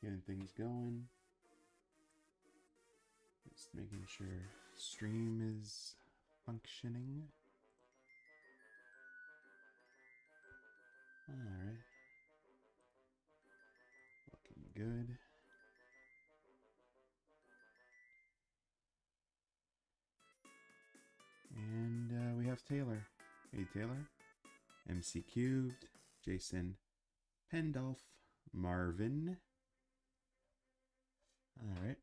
getting things going. Just making sure stream is functioning. Alright. Looking good. And we have Taylor. Hey Taylor. MC Cubed. Jason Pendolph. Marvin. Alright.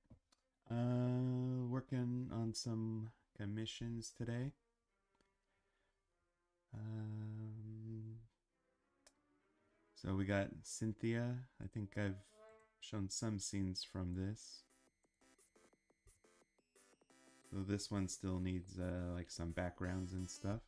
Working on some commissions today. So we got Cynthia. I think I've shown some scenes from this. So this one still needs like some backgrounds and stuff.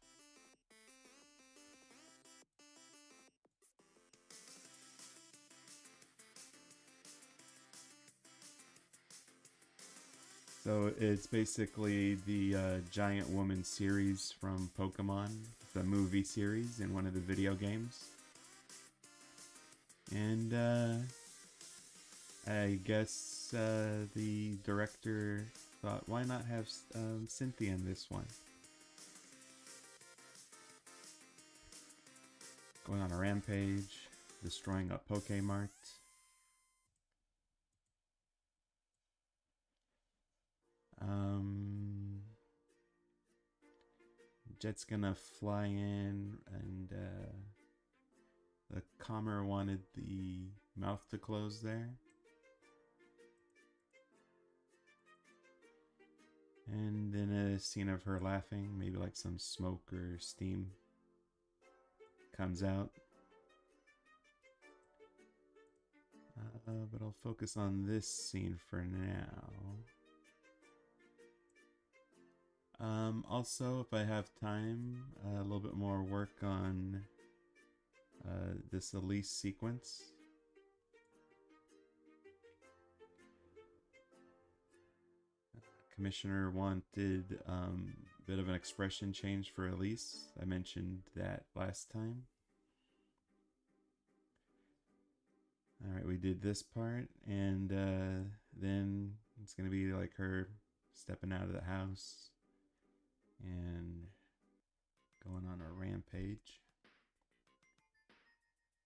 So it's basically the Giant Woman series from Pokemon, the movie series in one of the video games. And I guess the director thought, why not have Cynthia in this one? Going on a rampage, destroying a Pokemart. Jet's gonna fly in, and the commer wanted the mouth to close there. And then a scene of her laughing, maybe like some smoke or steam comes out. But I'll focus on this scene for now. Also, if I have time, a little bit more work on this Elise sequence. Commissioner wanted a bit of an expression change for Elise. I mentioned that last time. Alright, we did this part, and then it's going to be like her stepping out of the house and going on a rampage.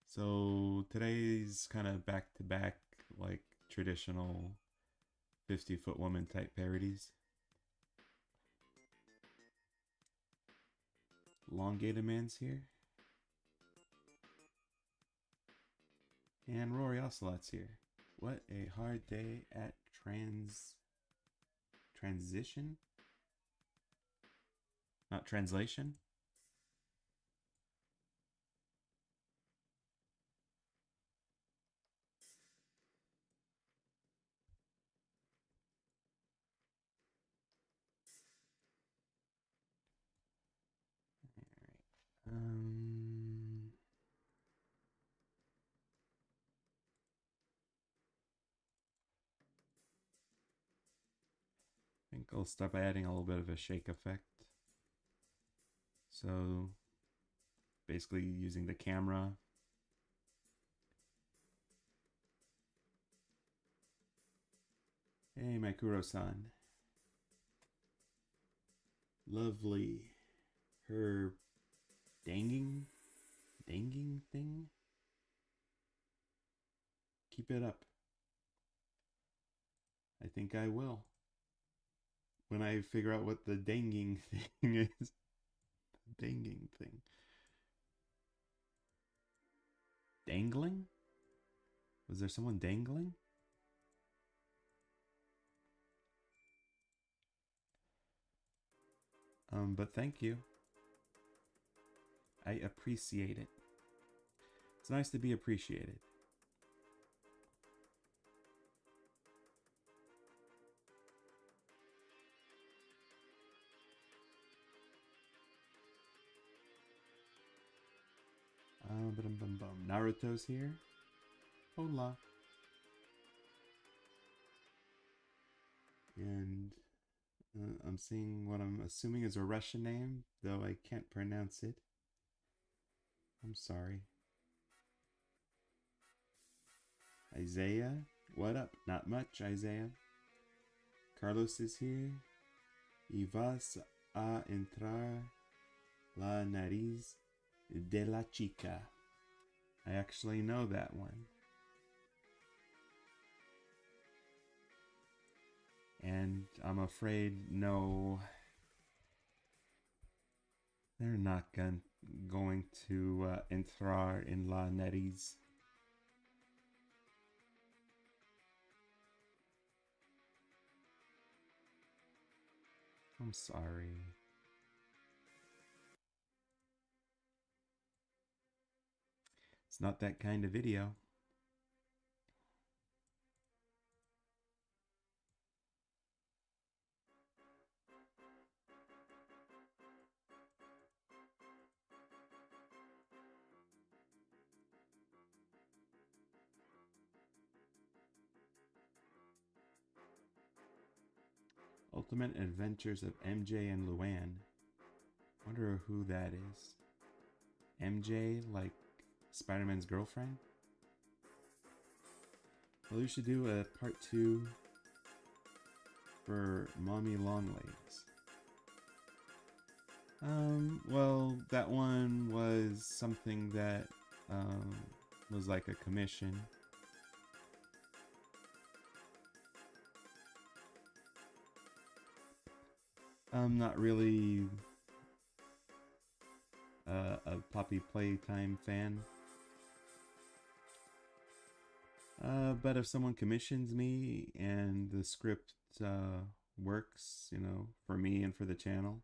So today's kind of back-to-back, like traditional 50-foot woman type parodies. Elongated Man's here. And Rory Ocelot's here. What a hard day at transition? Not translation? I think I'll start by adding a little bit of a shake effect. So basically using the camera. Hey, Makuro-san. Lovely. Her danging thing. Keep it up. I think I will. When I figure out what the danging thing is. Danging thing. Dangling? Was there someone dangling? But thank you. I appreciate it. It's nice to be appreciated. Naruto's here. Hola. And I'm seeing what I'm assuming is a Russian name, though I can't pronounce it. I'm sorry. Isaiah What up? Not much, Isaiah. Carlos is here. Y vas a entrar la nariz de la chica. I actually know that one. And I'm afraid, no, they're not going to entrar en la nariz. I'm sorry. It's not that kind of video. Ultimate Adventures of MJ and Luann. Wonder who that is. MJ, like Spider-Man's girlfriend? Well, we should do a part 2 for Mommy Longlegs. Well, that one was something that was like a commission. I'm not really a Poppy Playtime fan. But if someone commissions me and the script works, you know, for me and for the channel.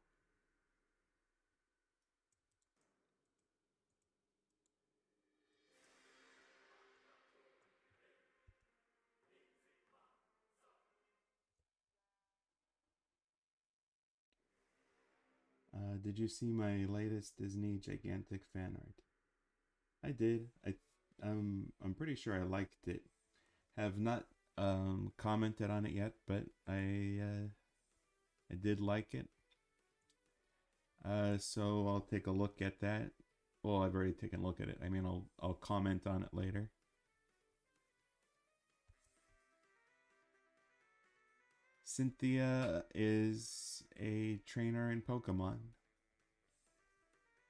Did you see my latest Disney gigantic fan art? I did. I'm pretty sure I liked it. Have not commented on it yet, but I did like it. So I'll take a look at that. Well, I've already taken a look at it. I mean, I'll comment on it later. Cynthia is a trainer in Pokemon.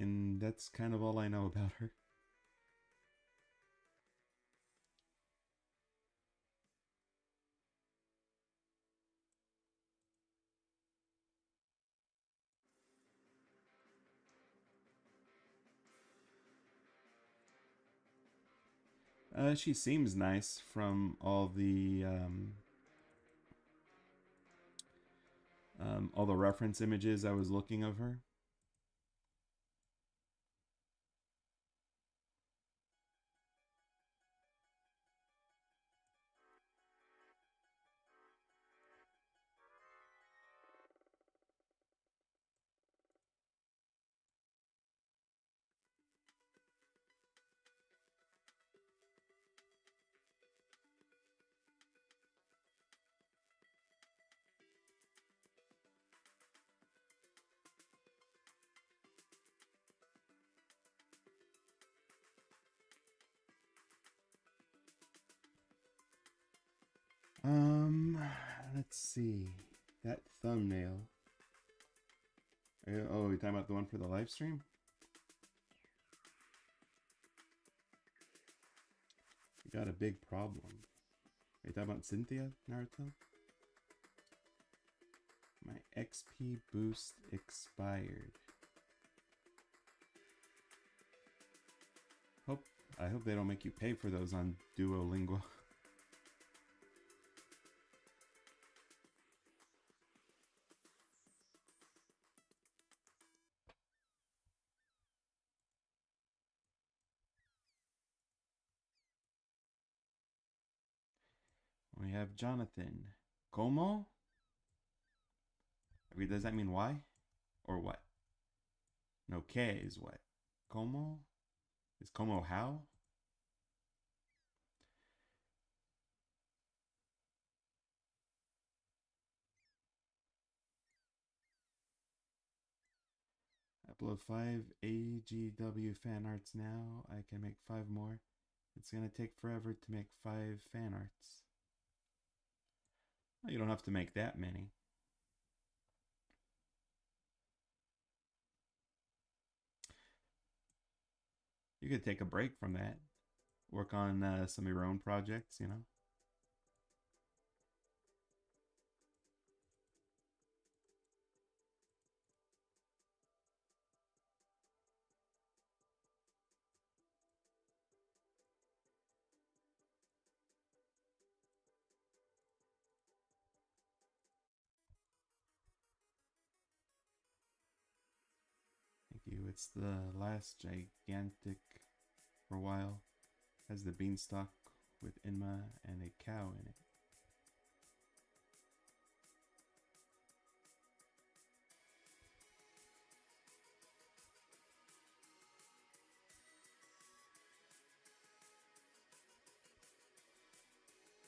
And that's kind of all I know about her. She seems nice from all the reference images I was looking of her. Um, let's see. That thumbnail. Oh, you're talking about the one for the live stream? You got a big problem. Are you talking about Cynthia, Naruto? My XP boost expired. I hope they don't make you pay for those on Duolingo. We have Jonathan. Como? I mean, does that mean why? Or what? No, que is what? Como? Is como how? Upload 5 AGW fan arts now. I can make 5 more. It's gonna take forever to make 5 fan arts. Well, you don't have to make that many. You could take a break from that. Work on some of your own projects, you know? Thank you. It's the last gigantic for a while. Has the beanstalk with Inma and a cow in it.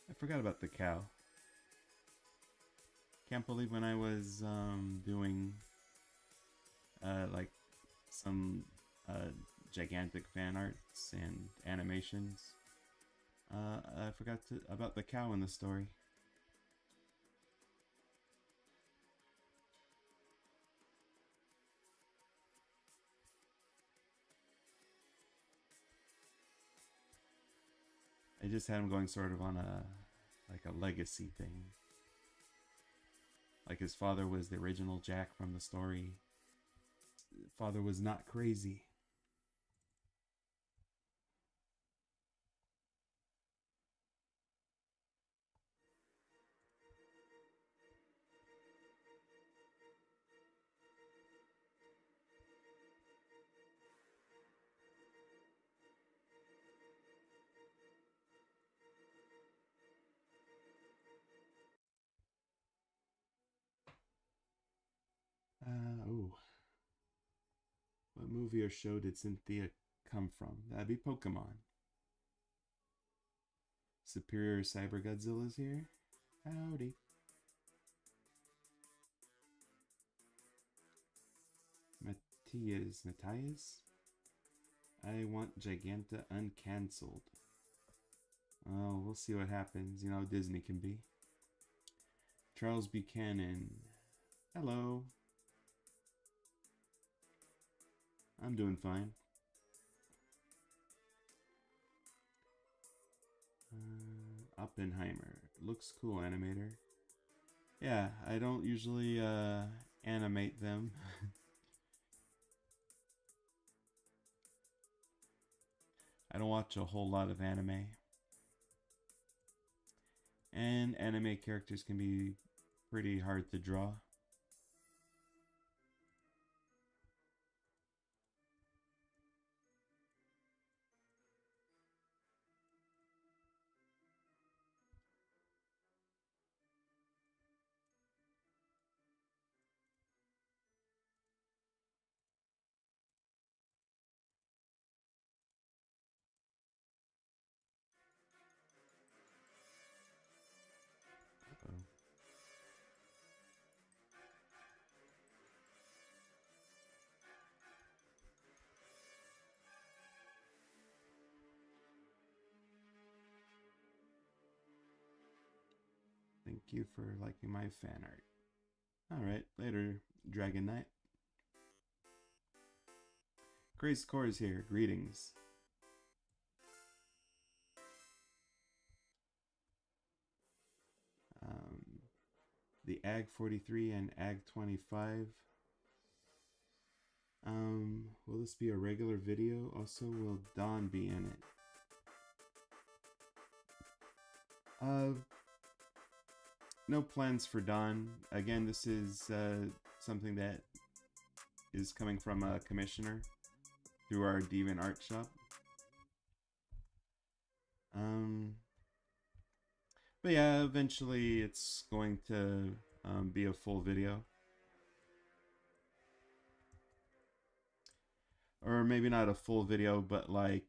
I forgot about the cow. Can't believe when I was doing like some gigantic fan arts and animations, I forgot about the cow in the story. I just had him going sort of on a like a legacy thing. Like his father was the original Jack from the story. Father was not crazy. Oh, what movie or show did Cynthia come from? That'd be Pokemon. Superior Cyber Godzilla's here. Howdy. Matthias? I want Giganta uncancelled. Oh, we'll see what happens. You know how Disney can be. Charles Buchanan. Hello. I'm doing fine. Oppenheimer. Looks cool, Animator. Yeah, I don't usually animate them. I don't watch a whole lot of anime. And anime characters can be pretty hard to draw. Uh-oh. Thank you for liking my fan art. Alright, later, Dragon Knight. Grace Core is here. Greetings. The AG 43 and AG 25. Will this be a regular video? Also, will Dawn be in it? No plans for Dawn. Again, this is something that is coming from a commissioner through our Deviant Art shop. But yeah, eventually it's going to be a full video. Or maybe not a full video, but like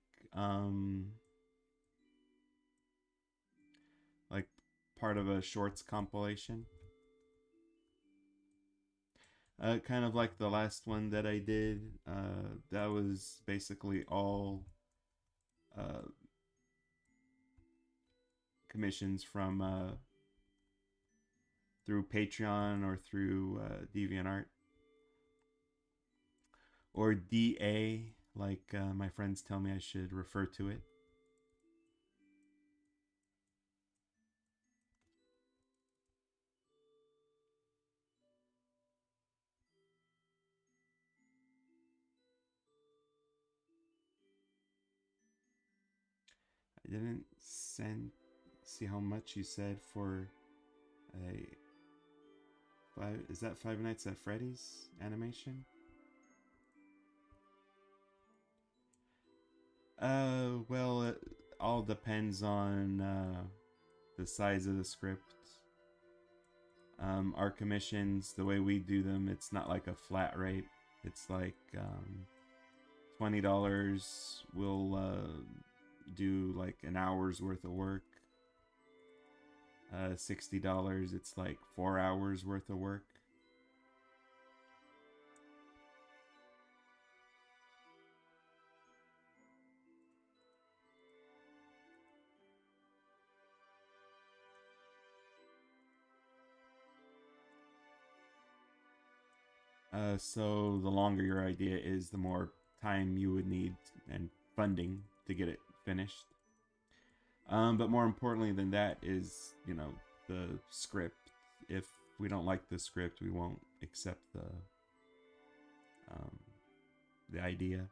part of a shorts compilation. Kind of like the last one that I did. That was basically all commissions from through Patreon or through DeviantArt or DA, like my friends tell me I should refer to it. I didn't see how much you said for a five. Is that Five Nights at Freddy's animation? Well, it all depends on the size of the script. Our commissions, the way we do them, it's not like a flat rate. It's like $20 will do like an hour's worth of work. $60, it's like 4 hours worth of work. So the longer your idea is, the more time you would need and funding to get it finished. But more importantly than that is, you know, the script. If we don't like the script, we won't accept the idea.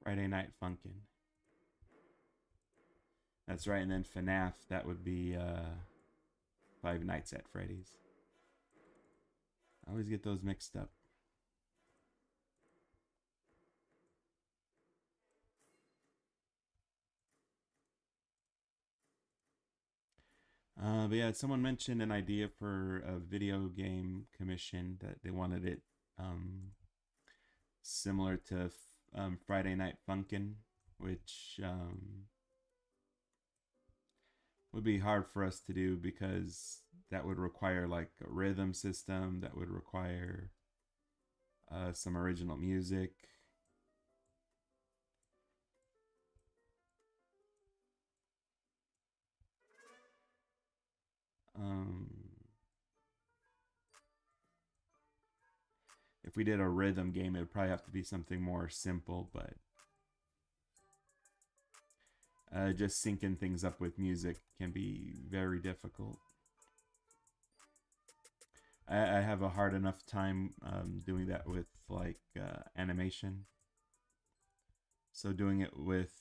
Friday Night Funkin'. That's right, and then FNAF, that would be Five Nights at Freddy's. I always get those mixed up. But yeah, someone mentioned an idea for a video game commission that they wanted it similar to Friday Night Funkin', which would be hard for us to do because that would require like a rhythm system, that would require some original music. Um, if we did a rhythm game, it would probably have to be something more simple, but just syncing things up with music can be very difficult. I have a hard enough time doing that with like animation. So doing it with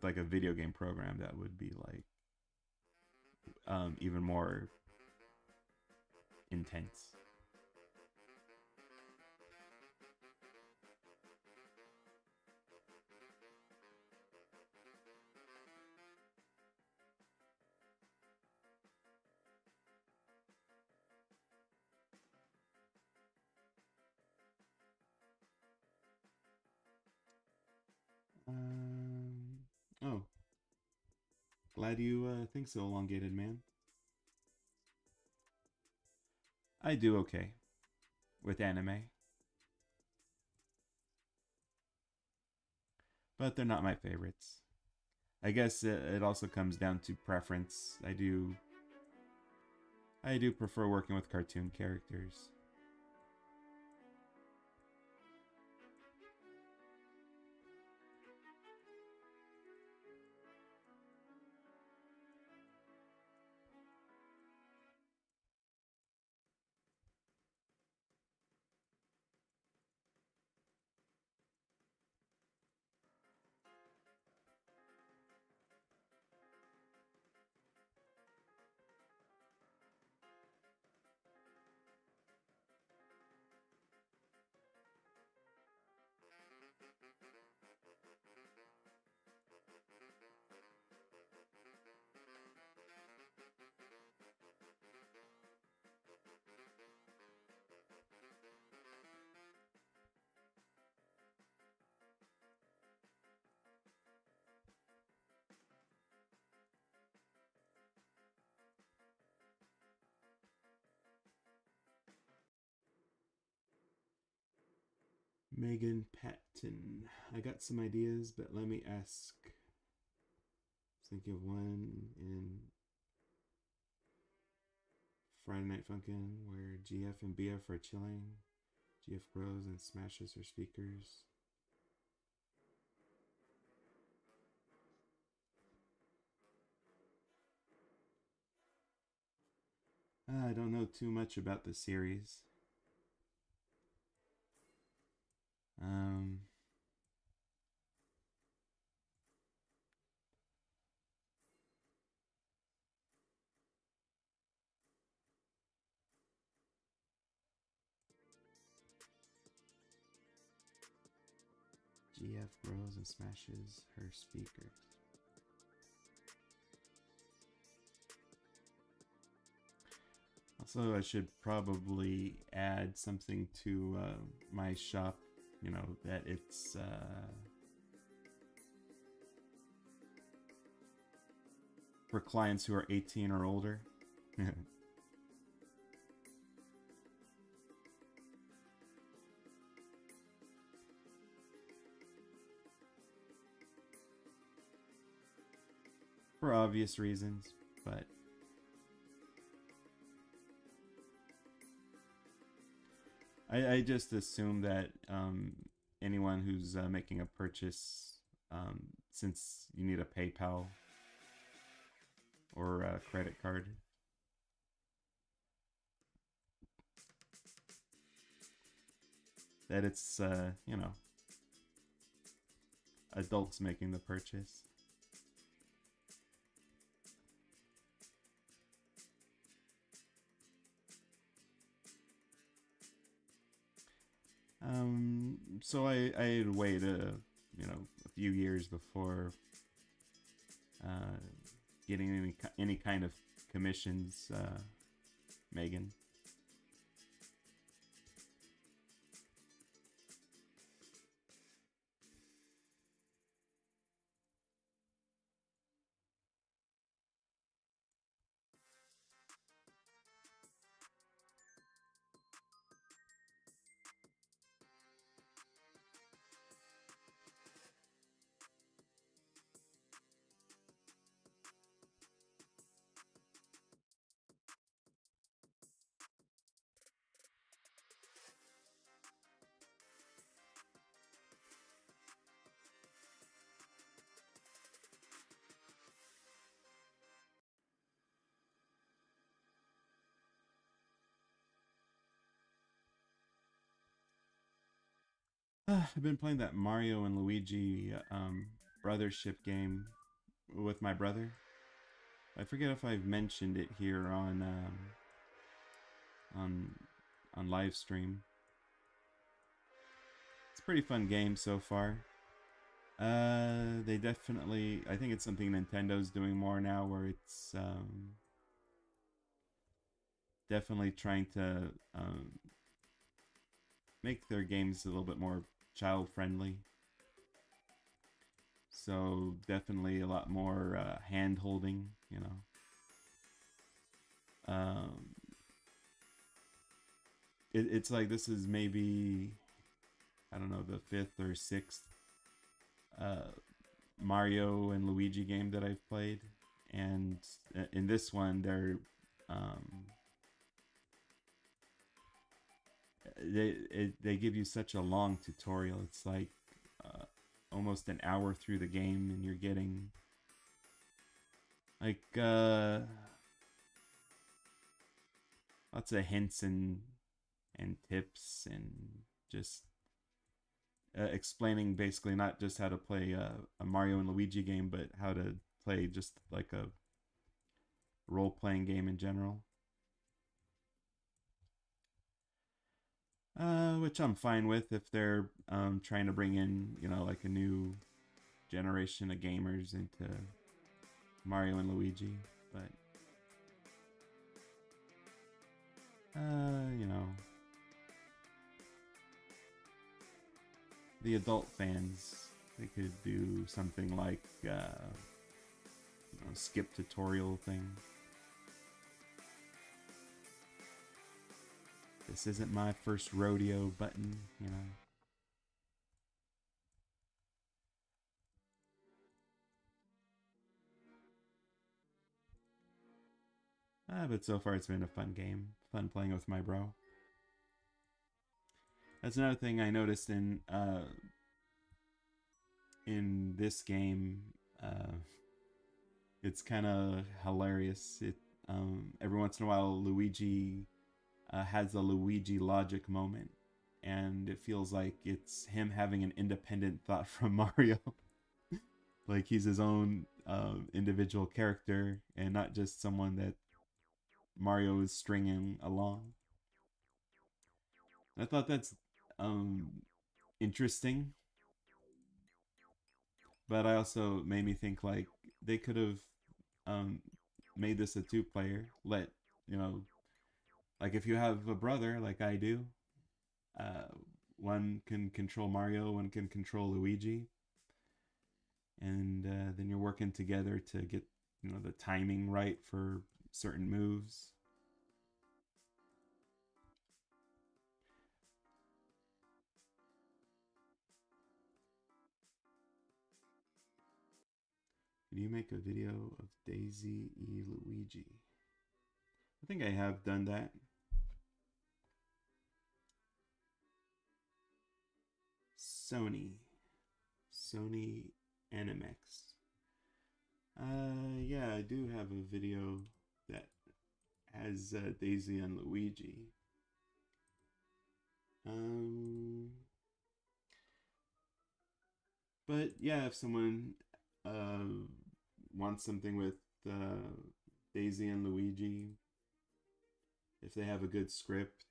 like a video game program, that would be like even more intense. Oh, glad you think so, elongated man. I do okay with anime, but they're not my favorites. I guess it also comes down to preference. I do prefer working with cartoon characters. Megan Patton. I got some ideas, but let me ask. Think of one in Friday Night Funkin' where GF and BF are chilling. GF grows and smashes her speakers. I don't know too much about the series. Um, GF grows and smashes her speakers. Also, I should probably add something to my shop, you know, that it's for clients who are 18 or older. For obvious reasons, but I just assume that anyone who's making a purchase, since you need a PayPal or a credit card, that it's, you know, adults making the purchase. So I had to wait you know, a few years before uh, getting any kind of commissions, Megan. I've been playing that Mario and Luigi brothership game with my brother. I forget if I've mentioned it here on on live stream. It's a pretty fun game so far. They definitely. I think it's something Nintendo's doing more now, where it's definitely trying to make their games a little bit more child friendly. So definitely a lot more hand holding, you know. Um, it's like this is maybe, I don't know, the fifth or sixth uh, Mario and Luigi game that I've played, and in this one um, they give you such a long tutorial. It's like almost an hour through the game, and you're getting like lots of hints and tips and just explaining basically not just how to play a Mario and Luigi game, but how to play just like a role playing game in general. Which I'm fine with if they're trying to bring in, you know, like a new generation of gamers into Mario and Luigi. But, you know, the adult fans, they could do something like, you know, skip tutorial thing. This isn't my first rodeo button, you know. But so far it's been a fun game. Fun playing with my bro. That's another thing I noticed in this game. It's kind of hilarious. Every once in a while, Luigi has a Luigi logic moment, and it feels like it's him having an independent thought from Mario. Like he's his own individual character, and not just someone that Mario is stringing along. I thought that's interesting, but I also made me think like they could have um, made this a two-player. Let you know, like if you have a brother like I do, uh, one can control Mario, one can control Luigi, and then you're working together to get the timing right for certain moves. Can you make a video of Daisy E. Luigi? I think I have done that. Sony. Sony Animex. Yeah, I do have a video that has Daisy and Luigi. Um, but yeah, if someone uh, wants something with Daisy and Luigi, if they have a good script,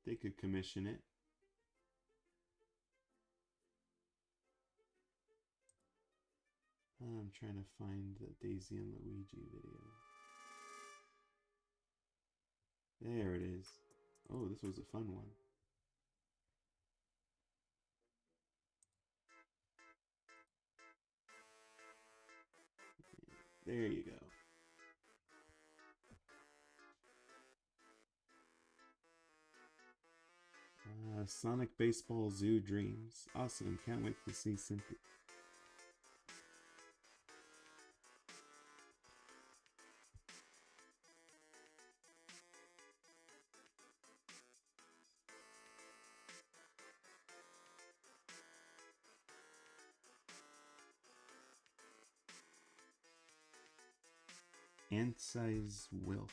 they could commission it. I'm trying to find the Daisy and Luigi video. There it is. Oh, this was a fun one. There you go. Sonic Baseball Zoo Dreams. Awesome. Can't wait to see Cynthia. Ant size wilt.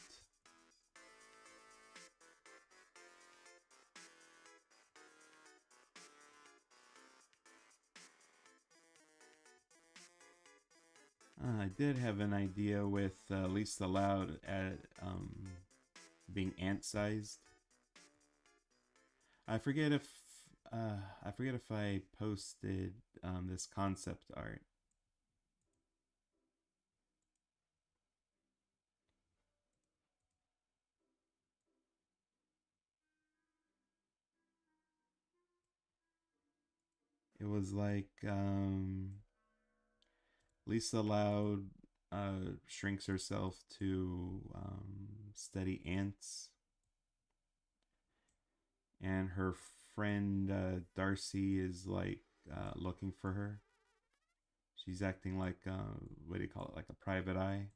I did have an idea with Lisa Loud at being ant-sized. I forget if I posted this concept art. It was like Lisa Loud shrinks herself to study ants, and her friend Darcy is like looking for her. She's acting like what do you call it? Like a private eye.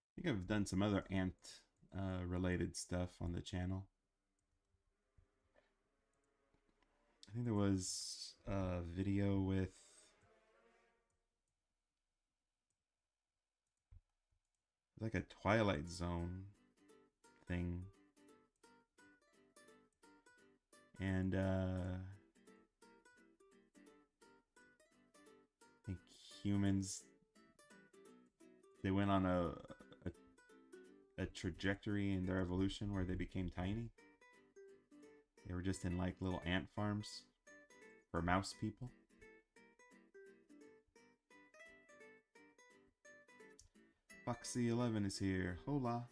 I think I've done some other ant related stuff on the channel. I think there was a video with like a Twilight Zone thing. And I think humans, they went on a trajectory in their evolution where they became tiny. They were just in like little ant farms for mouse people. Foxy11 is here. Hola.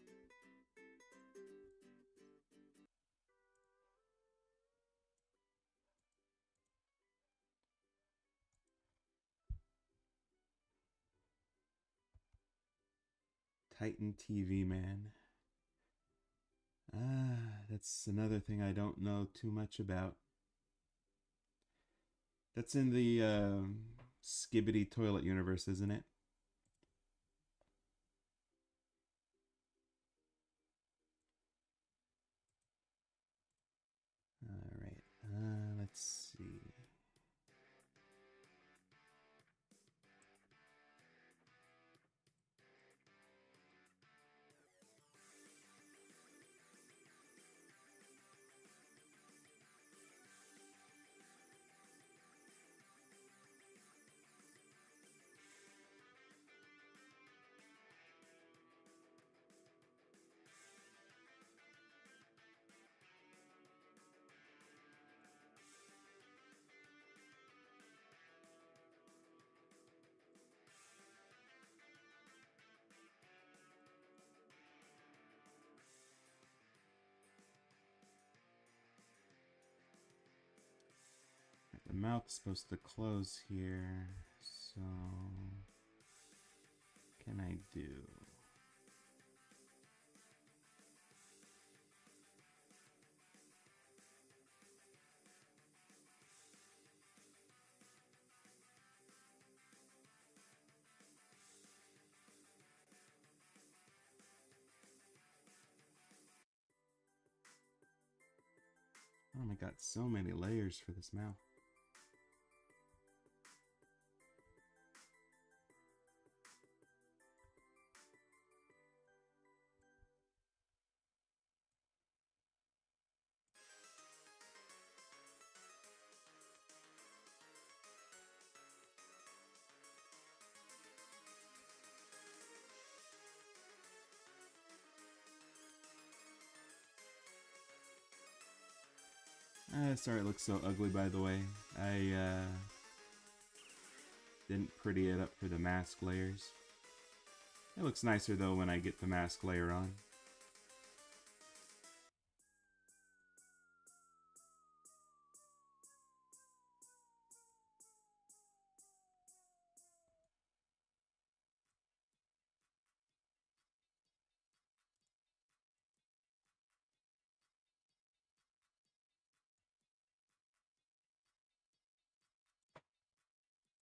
Titan TV Man. That's another thing I don't know too much about. That's in the Skibbity Toilet universe, isn't it? Alright, let's see. The mouth's supposed to close here, so what can I do? Oh my god, so many layers for this mouth. Sorry it looks so ugly, by the way. I didn't pretty it up for the mask layers. It looks nicer though when I get the mask layer on.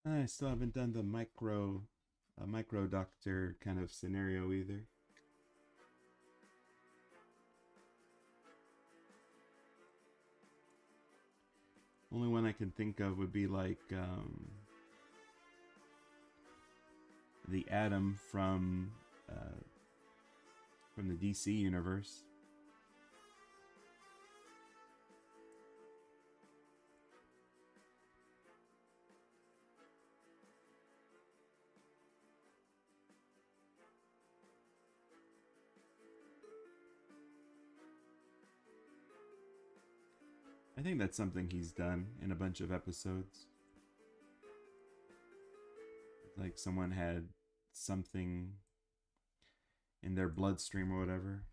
I still haven't done the micro doctor kind of scenario either. Only one I can think of would be like the Atom from the DC universe. I think that's something he's done in a bunch of episodes. Like someone had something in their bloodstream or whatever.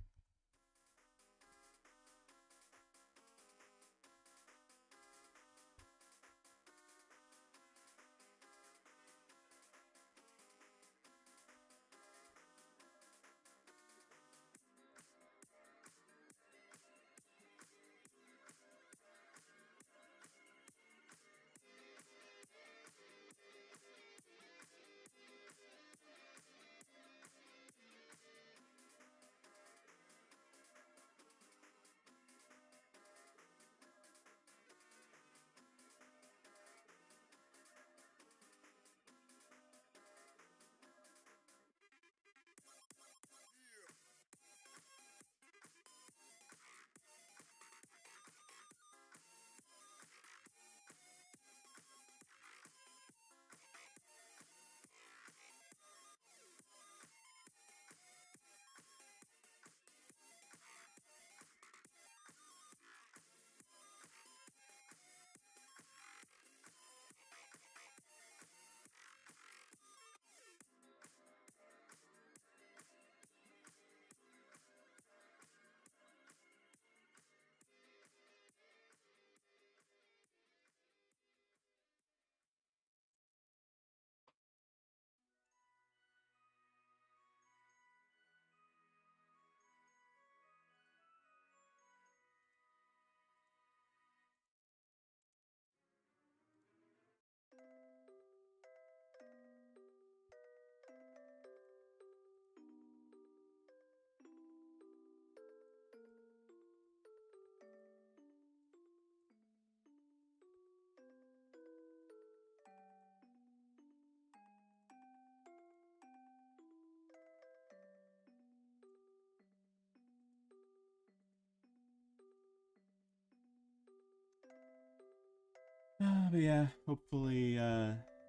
But yeah, hopefully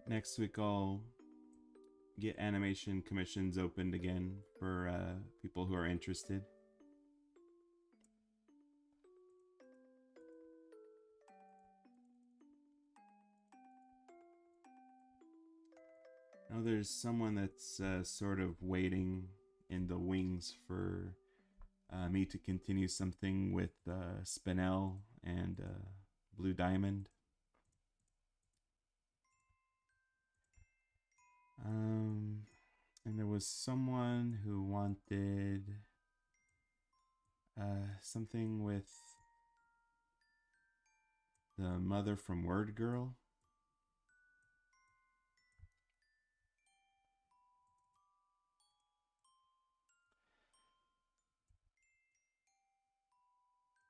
next week I'll get animation commissions opened again for people who are interested. Now there's someone that's sort of waiting in the wings for me to continue something with Spinel and Blue Diamond. And there was someone who wanted something with the mother from Word Girl.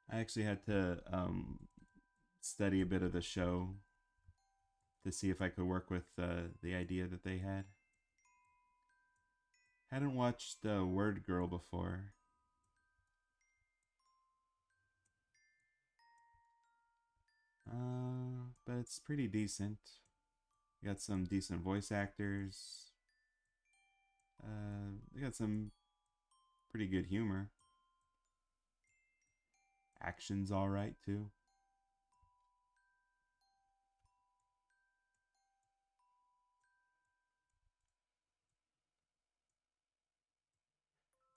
I actually had to study a bit of the show to see if I could work with the idea that they had. Hadn't watched Word Girl before. But it's pretty decent. You got some decent voice actors. They got some pretty good humor. Action's alright too.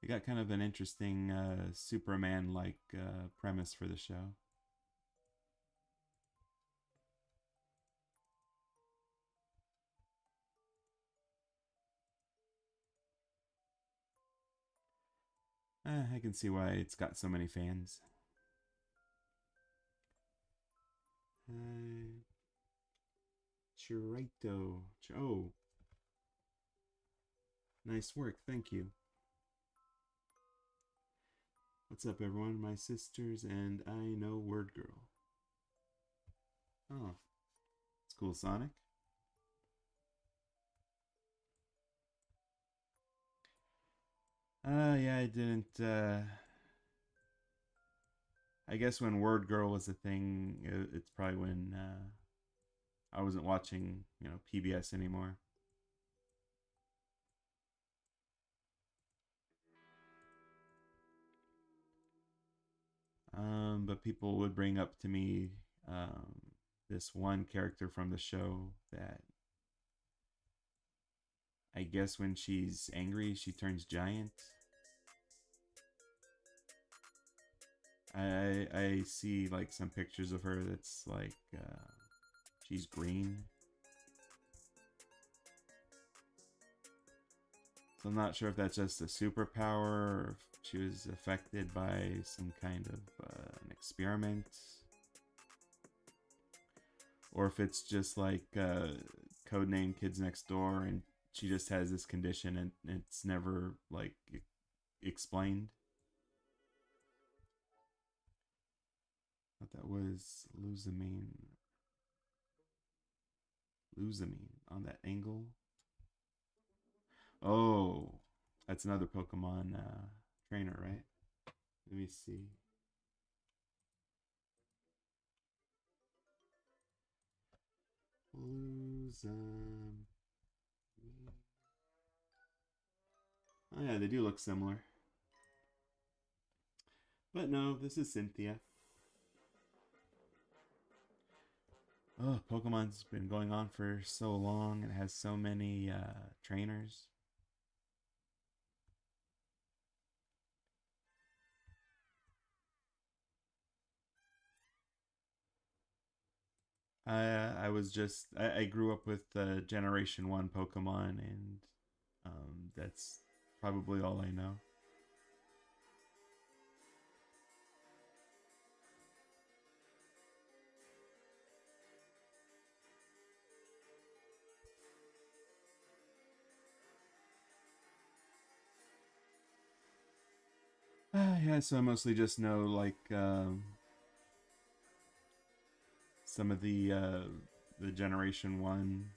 They got kind of an interesting Superman-like premise for the show. I can see why it's got so many fans. Chirito. Oh, nice work. Thank you. What's up, everyone? My sisters and I know Word Girl. Oh, it's cool, Sonic. Yeah, I didn't. I guess when Word Girl was a thing, it's probably when I wasn't watching, PBS anymore. But people would bring up to me this one character from the show that I guess when she's angry, she turns giant. I see like some pictures of her that's like she's green. So I'm not sure if that's just a superpower or if she was affected by some kind of an experiment. Or if it's just like codename Kids Next Door and she just has this condition and it's never like explained. I thought that was Luzamine on that angle. Oh, that's another Pokemon trainer, right? Let me see. Luzam. Oh yeah, they do look similar. But no, this is Cynthia. Oh, Pokemon's been going on for so long and has so many trainers. I was just I grew up with Generation One Pokemon, and that's probably all I know. Yeah, so I mostly just know like some of the Generation One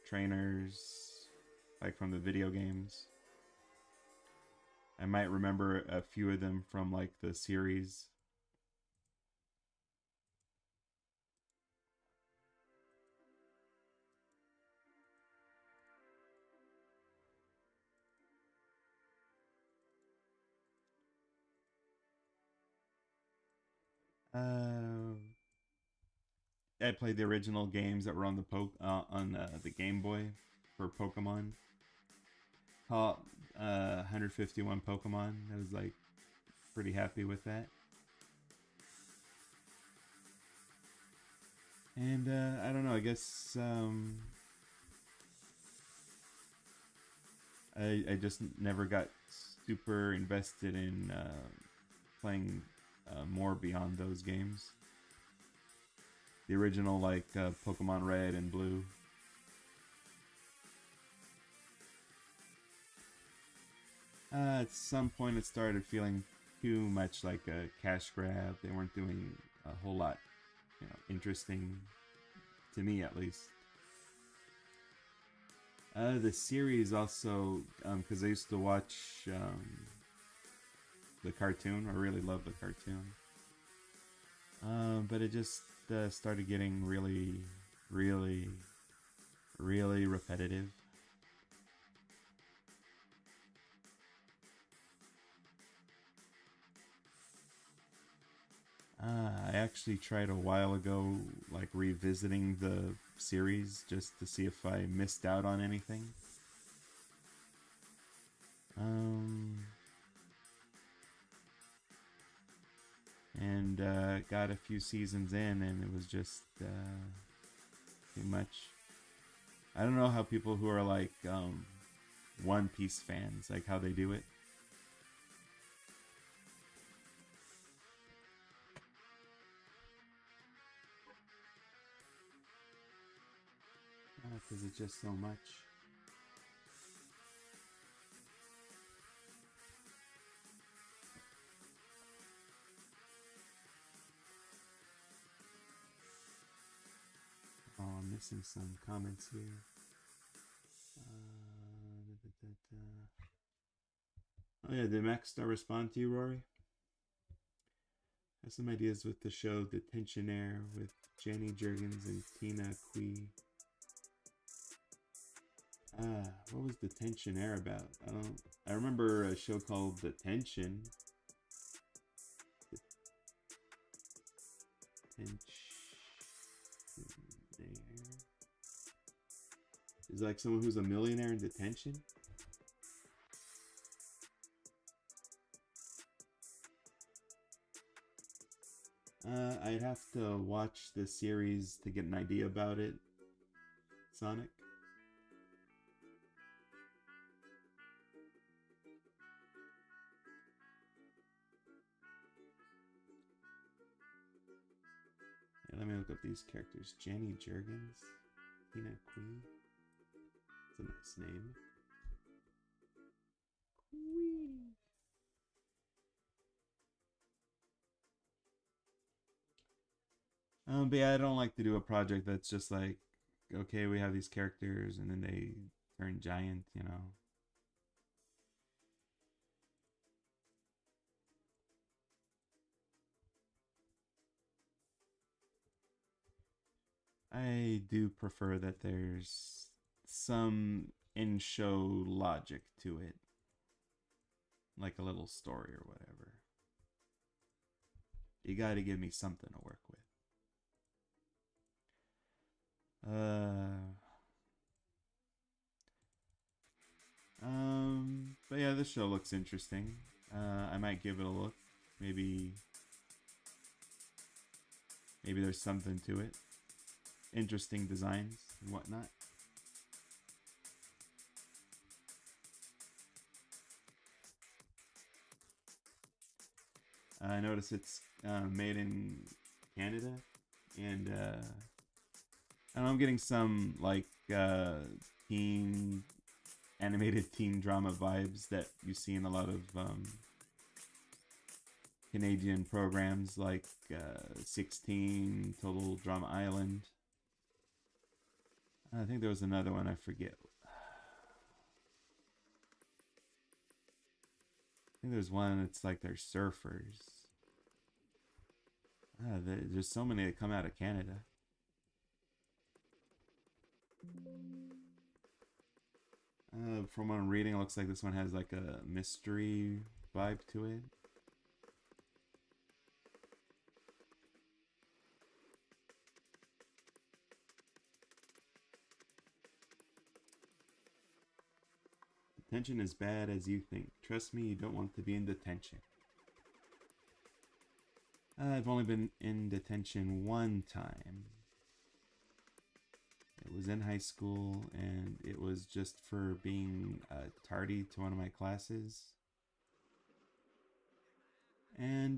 trainers, like from the video games. I might remember a few of them from like the series. I played the original games that were on the Game Boy for Pokemon. Caught 151 Pokemon. I was like pretty happy with that. And I don't know. I guess I just never got super invested in playing more beyond those games. The original, like Pokemon Red and Blue. At some point, it started feeling too much like a cash grab. They weren't doing a whole lot, interesting to me at least. The series also, because I used to watch the cartoon. I really love the cartoon. But it just started getting really, really, really repetitive. I actually tried a while ago, like revisiting the series just to see if I missed out on anything. And got a few seasons in, and it was just too much. I don't know how people who are like One Piece fans, like how they do it. Because it's just so much. Oh, I'm missing some comments here. Oh yeah, did Max Star respond to you, Rory? Have some ideas with the show The Tensionaire with Jenny Jurgens and Tina Kui. What was The Tensionaire about? I remember a show called The Tension. Is like someone who's a millionaire in detention? I'd have to watch the series to get an idea about it. Sonic? Yeah, let me look up these characters. Jenny Jurgens? Tina Queen? It's a nice name. Queen. But yeah, I don't like to do a project that's just like, okay, we have these characters and then they turn giant, I do prefer that there's some in show logic to it, like a little story or whatever. You gotta give me something to work with. But yeah, this show looks interesting. I might give it a look. Maybe there's something to it. Interesting designs and whatnot. I notice it's made in Canada, and I don't know, I'm getting some like teen animated teen drama vibes that you see in a lot of Canadian programs like 16, Total Drama Island. I think there was another one, I forget. I think there's one that's like they're surfers. There's so many that come out of Canada. From what I'm reading, it looks like this one has like a mystery vibe to it. Detention is bad as you think. Trust me, you don't want to be in detention. I've only been in detention one time. It was in high school, and it was just for being tardy to one of my classes. And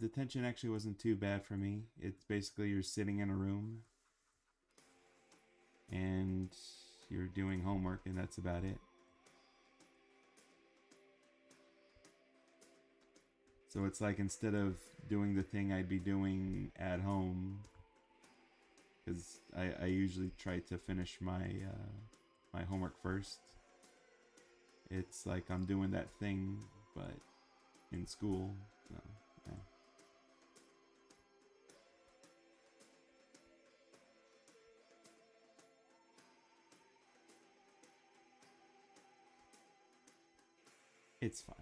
detention actually wasn't too bad for me. It's basically you're sitting in a room and you're doing homework, and that's about it. So it's like instead of doing the thing I'd be doing at home, because I usually try to finish my homework first. It's like I'm doing that thing, but in school. So yeah. It's fine.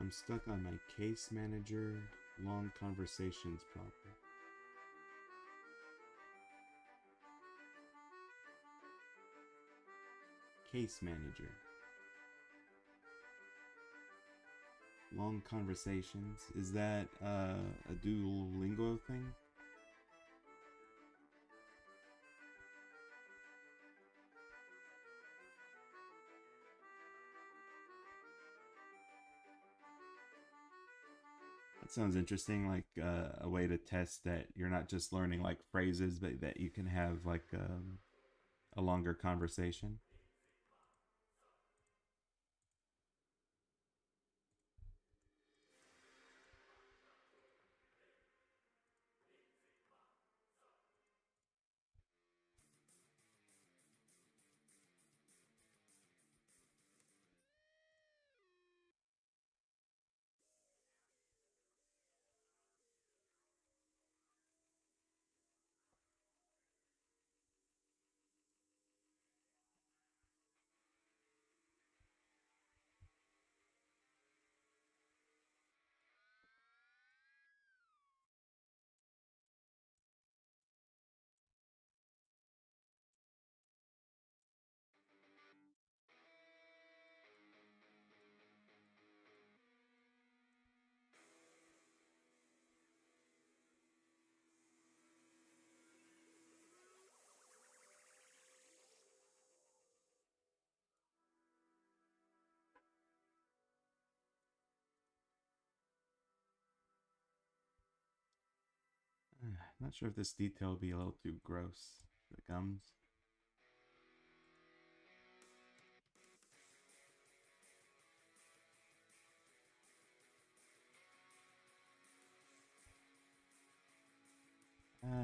I'm stuck on my case manager long conversations problem. Case manager. Long conversations. Is that a Duolingo thing? That sounds interesting. Like a way to test that you're not just learning like phrases, but that you can have like a longer conversation. Not sure if this detail will be a little too gross. The gums.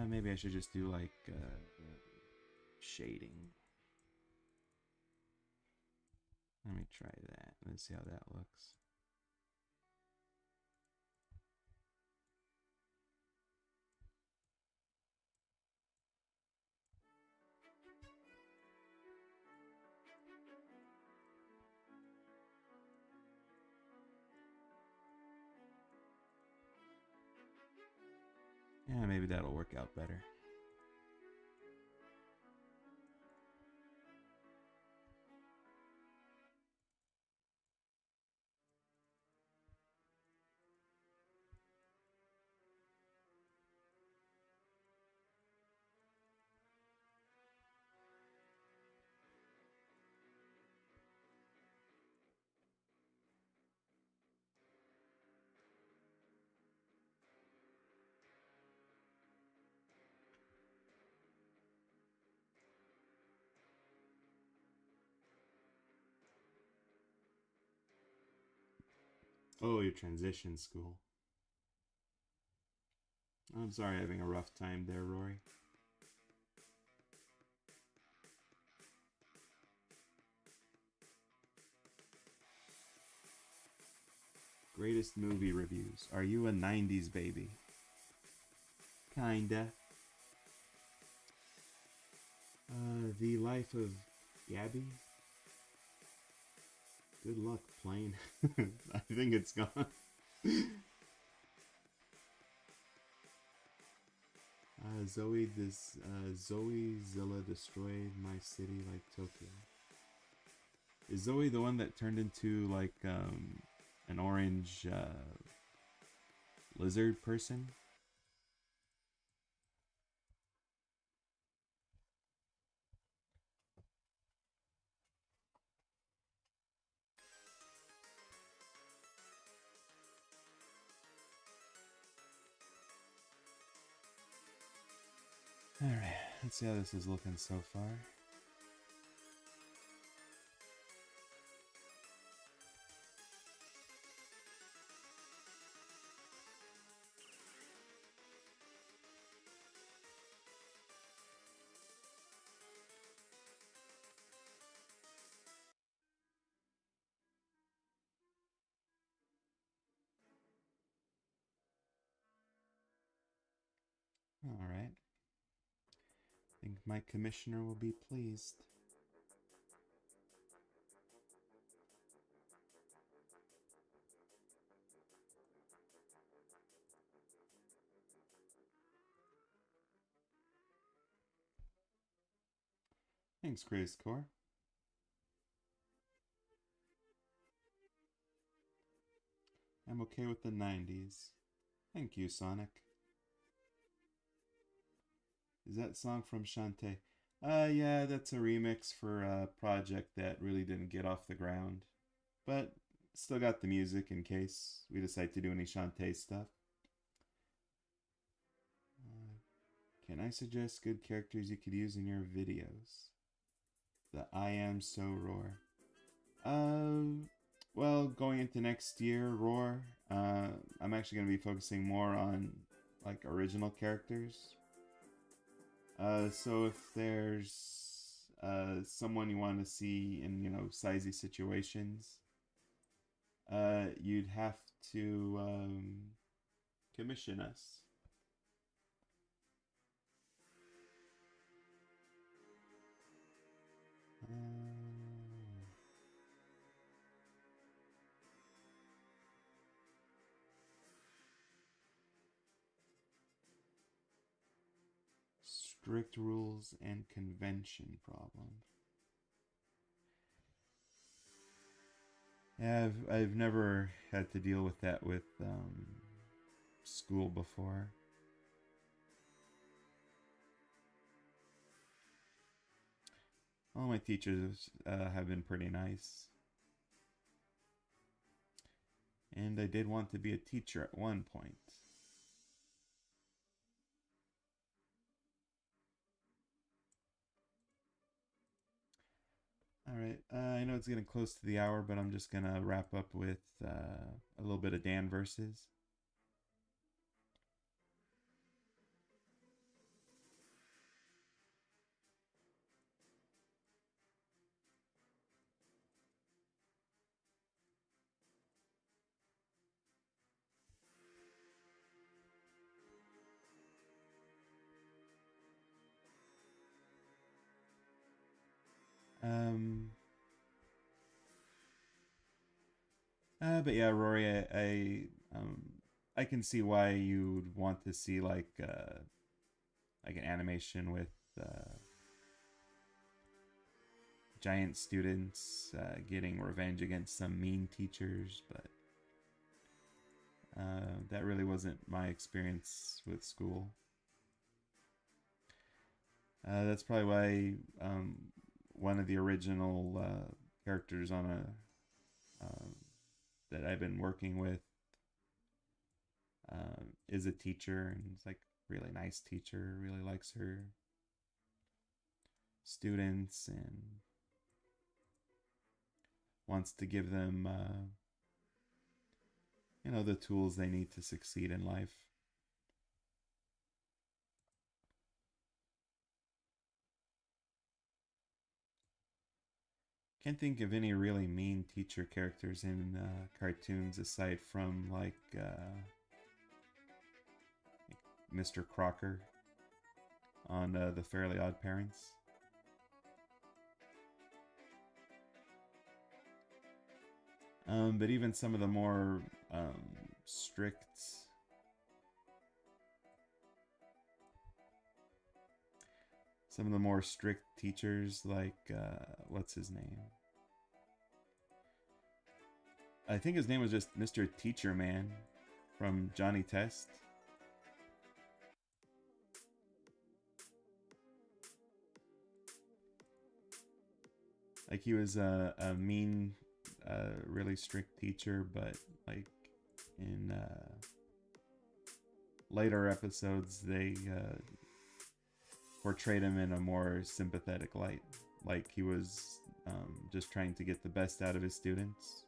Maybe I should just do like shading. Let me try that. Let's see how that looks. Yeah, maybe that'll work out better. Oh, your transition school. I'm sorry, having a rough time there, Rory. Greatest movie reviews. Are you a 90s baby? Kinda. The Life of Gabby? Good luck, plane. I think it's gone. Zoe Zilla destroyed my city like Tokyo. Is Zoe the one that turned into like an orange lizard person? Alright, let's see how this is looking so far. Alright. I think my commissioner will be pleased. Thanks, Grace Core. I'm okay with the 90s. Thank you, Sonic. Is that song from Shantae? Yeah, that's a remix for a project that really didn't get off the ground. But still got the music in case we decide to do any Shantae stuff. Uh, can I suggest good characters you could use in your videos? The I Am So Roar. Um, well, going into next year, Roar, I'm actually going to be focusing more on like original characters. So if there's someone you want to see in sizey situations, you'd have to commission us. Strict rules and convention problem. Yeah, I've never had to deal with that with school before. All my teachers have been pretty nice. And I did want to be a teacher at one point. All right, I know it's getting close to the hour, but I'm just gonna wrap up with a little bit of Dan verses. Um, but yeah, Rory, I can see why you'd want to see like an animation with giant students getting revenge against some mean teachers, but that really wasn't my experience with school. That's probably why one of the original characters on a that I've been working with is a teacher, and it's like really nice teacher, really likes her students and wants to give them the tools they need to succeed in life. Can't think of any really mean teacher characters in cartoons aside from Mr. Crocker on The Fairly Odd Parents. But even some of the more strict, teachers, like what's his name? I think his name was just Mr. Teacher Man from Johnny Test. Like he was a mean, really strict teacher, but like in later episodes, they portrayed him in a more sympathetic light. Like he was just trying to get the best out of his students.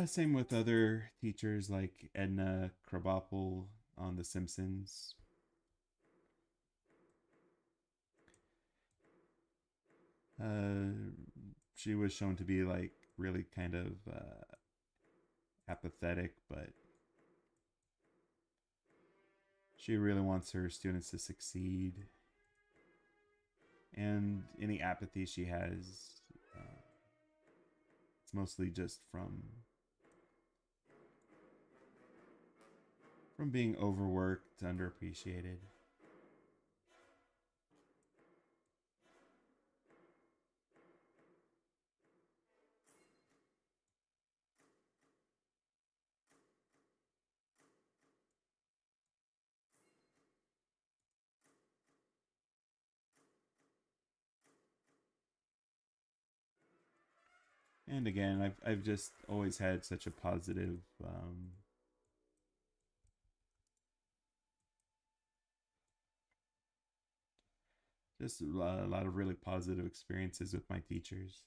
Same with other teachers like Edna Krabappel on The Simpsons. She was shown to be like really kind of apathetic, but she really wants her students to succeed. And any apathy she has, it's mostly just from being overworked, underappreciated. And again, I've just always had such a positive just a lot of really positive experiences with my teachers.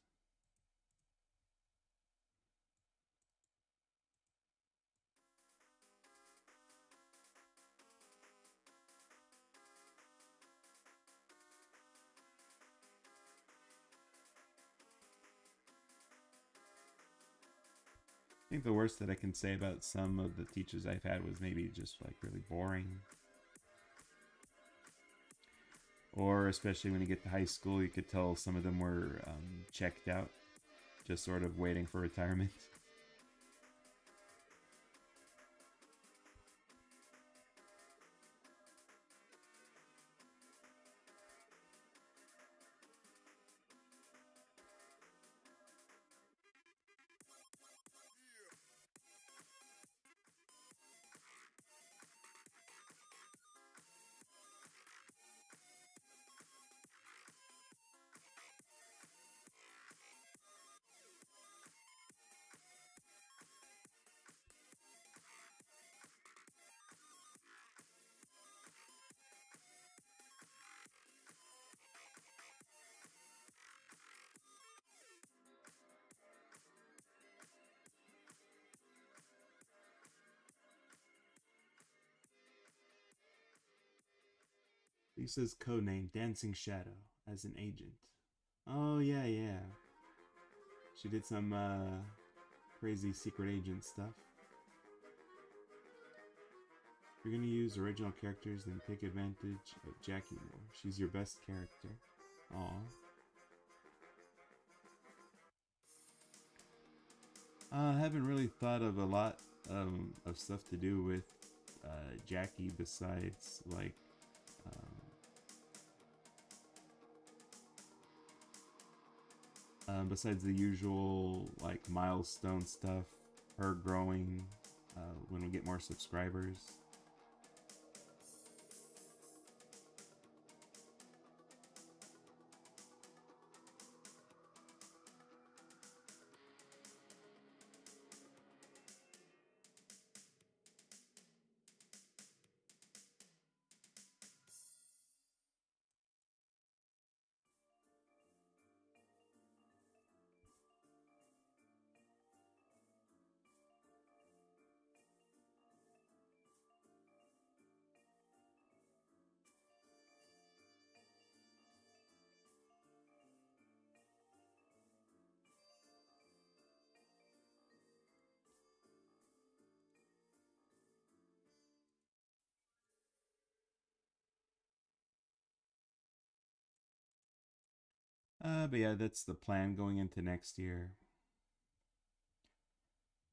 I think the worst that I can say about some of the teachers I've had was maybe just like really boring. Or especially when you get to high school, you could tell some of them were checked out, just sort of waiting for retirement. Lisa's codename Dancing Shadow as an agent. Oh yeah, yeah. She did some crazy secret agent stuff. If you're gonna use original characters, then take advantage of Jackie more. She's your best character. Aw. I haven't really thought of a lot of stuff to do with Jackie besides like besides the usual like milestone stuff, her growing when we get more subscribers. But yeah, that's the plan going into next year.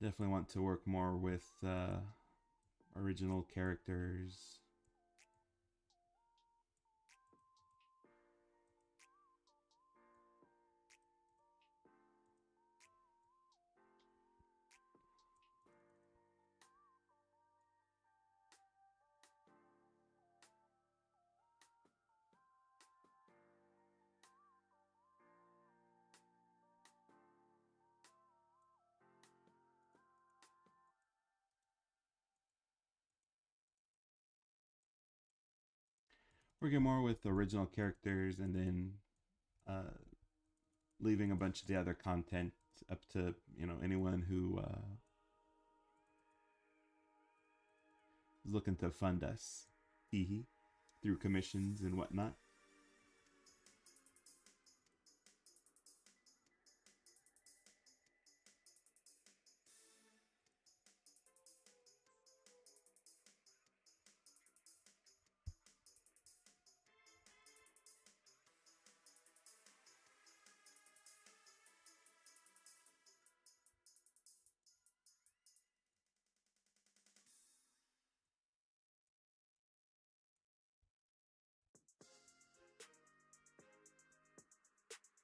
Definitely want to work more with original characters. Working more with original characters, and then uh, leaving a bunch of the other content up to anyone who is looking to fund us, through commissions and whatnot.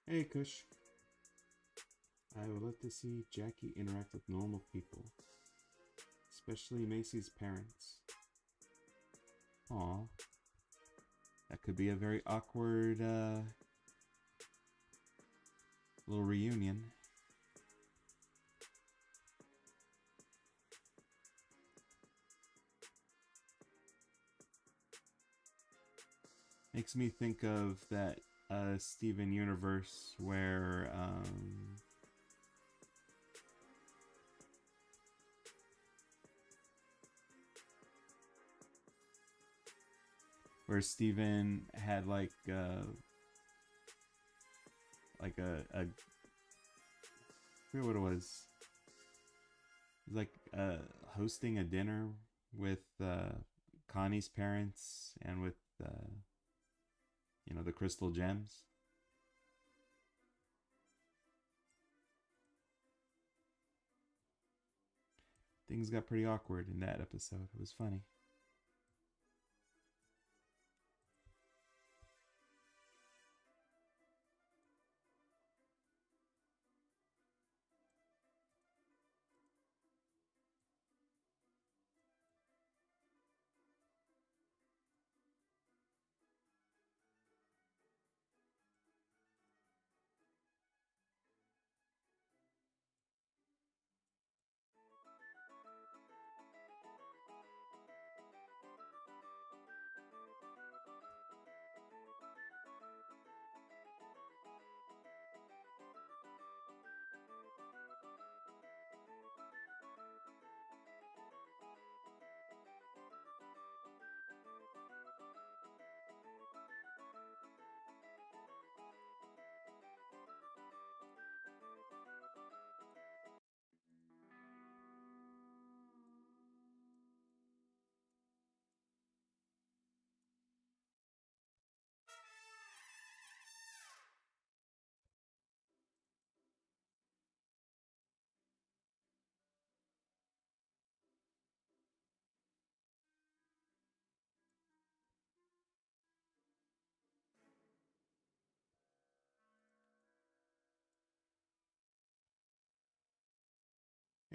Hey, Kush. I would love to see Jackie interact with normal people, especially Macy's parents. Aw, that could be a very awkward little reunion. Makes me think of that Steven universe where Steven had like a I forget what it was. It was like hosting a dinner with Connie's parents and with the crystal gems. Things got pretty awkward in that episode. It was funny.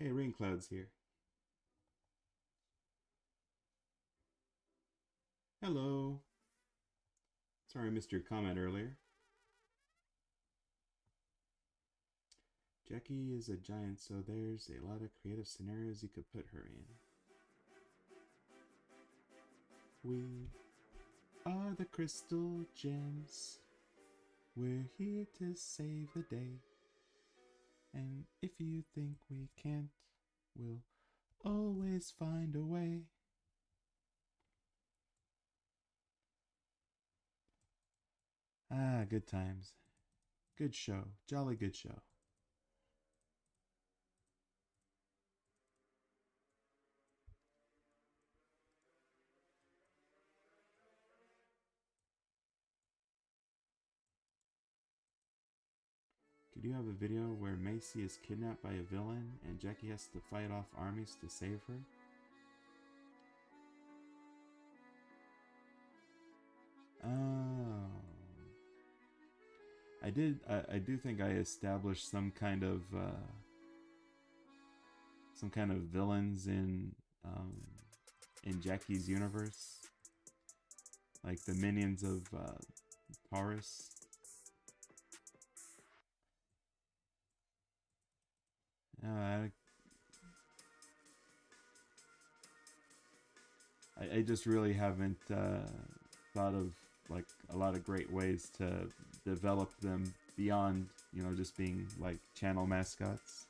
Hey, Rain Cloud's here. Hello. Sorry I missed your comment earlier. Jackie is a giant, so there's a lot of creative scenarios you could put her in. We are the crystal gems. We're here to save the day. And if you think we can't, we'll always find a way. Ah, good times. Good show. Jolly good show. Could you have a video where Macy is kidnapped by a villain and Jackie has to fight off armies to save her? Oh. I do think I established some kind of villains in Jackie's universe, like the minions of Taurus. Uh, I just really haven't thought of like a lot of great ways to develop them beyond, you know, just being like channel mascots.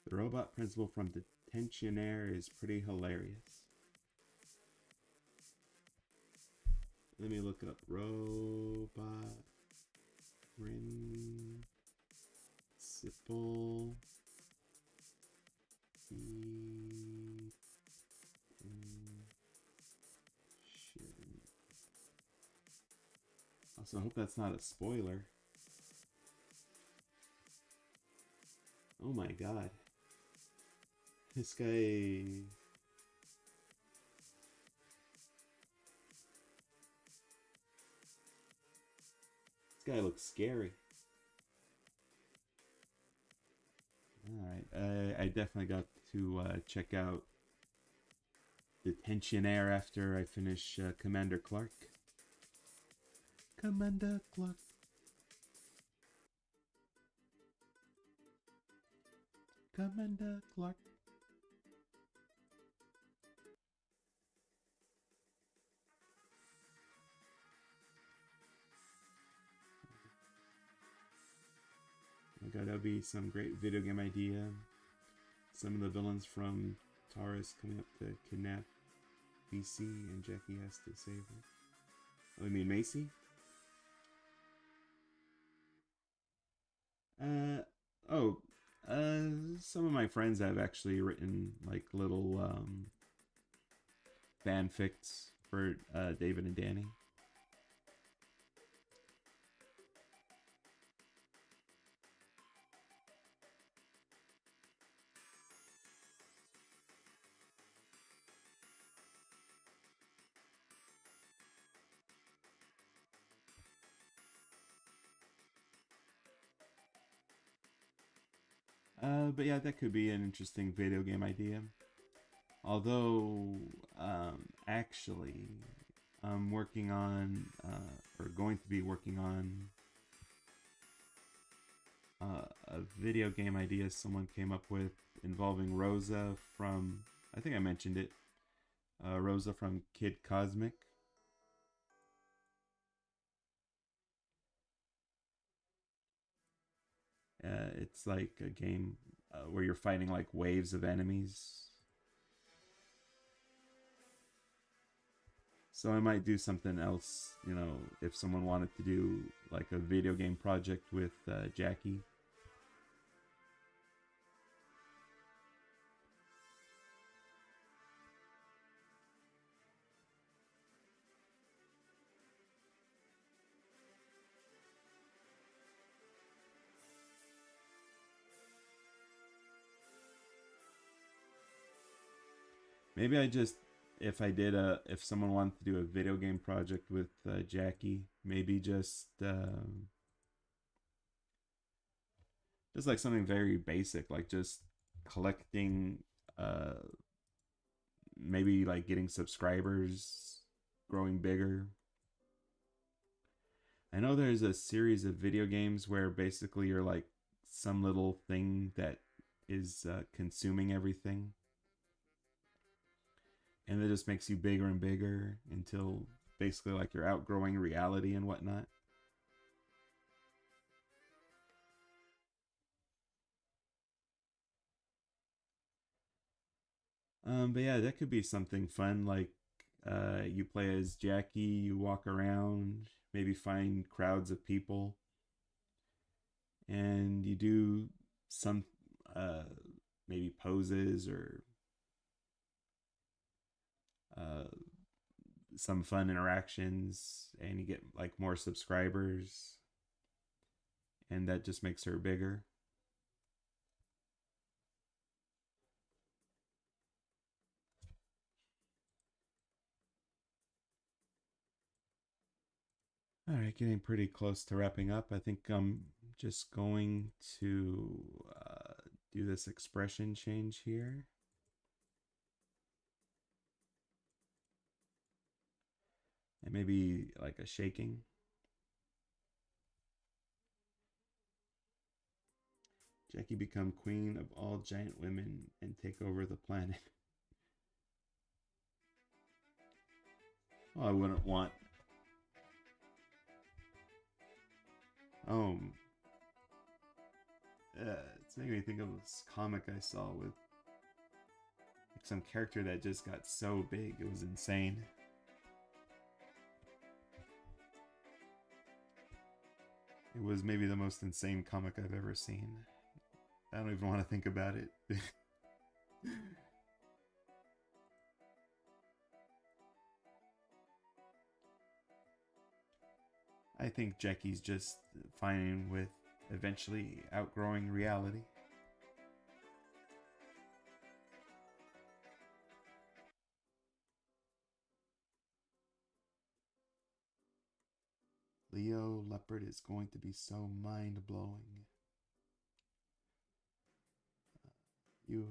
The robot principal from Detentionaire is pretty hilarious. Let me look up robot principal. Also, I hope that's not a spoiler. Oh my god. This guy... This guy looks scary. Alright, I definitely got to check out Detentionaire after I finish Commander Clark. Commander Clark. Commander Clark. I gotta be some great video game idea. Some of the villains from Taurus coming up to kidnap BC and Jackie has to save her. Oh, you mean Macy? Oh, some of my friends have actually written like little fanfics for David and Danny. But yeah, that could be an interesting video game idea. Although, actually, I'm working on, or going to be working on, a video game idea someone came up with involving Rosa from, I think I mentioned it, Rosa from Kid Cosmic. It's like a game where you're fighting like waves of enemies. So I might do something else, you know, if someone wanted to do like a video game project with Jackie. Maybe I just, if someone wanted to do a video game project with Jackie, maybe just like something very basic, like just collecting, uh, maybe like getting subscribers, growing bigger. I know there's a series of video games where basically you're like some little thing that is consuming everything, and it just makes you bigger and bigger until basically like you're outgrowing reality and whatnot. But yeah, that could be something fun. Like you play as Jackie, you walk around, maybe find crowds of people, and you do some uh, maybe poses or uh, some fun interactions, and you get like more subscribers, and that just makes her bigger. All right, getting pretty close to wrapping up. I think I'm just going to do this expression change here, and maybe like a shaking. Jackie become queen of all giant women and take over the planet. Well, I wouldn't want. Um, it's making me think of this comic I saw with like some character that just got so big it was insane. It was maybe the most insane comic I've ever seen. I don't even want to think about it. I think Jackie's just fine with eventually outgrowing reality. Leo Leopard is going to be so mind blowing. You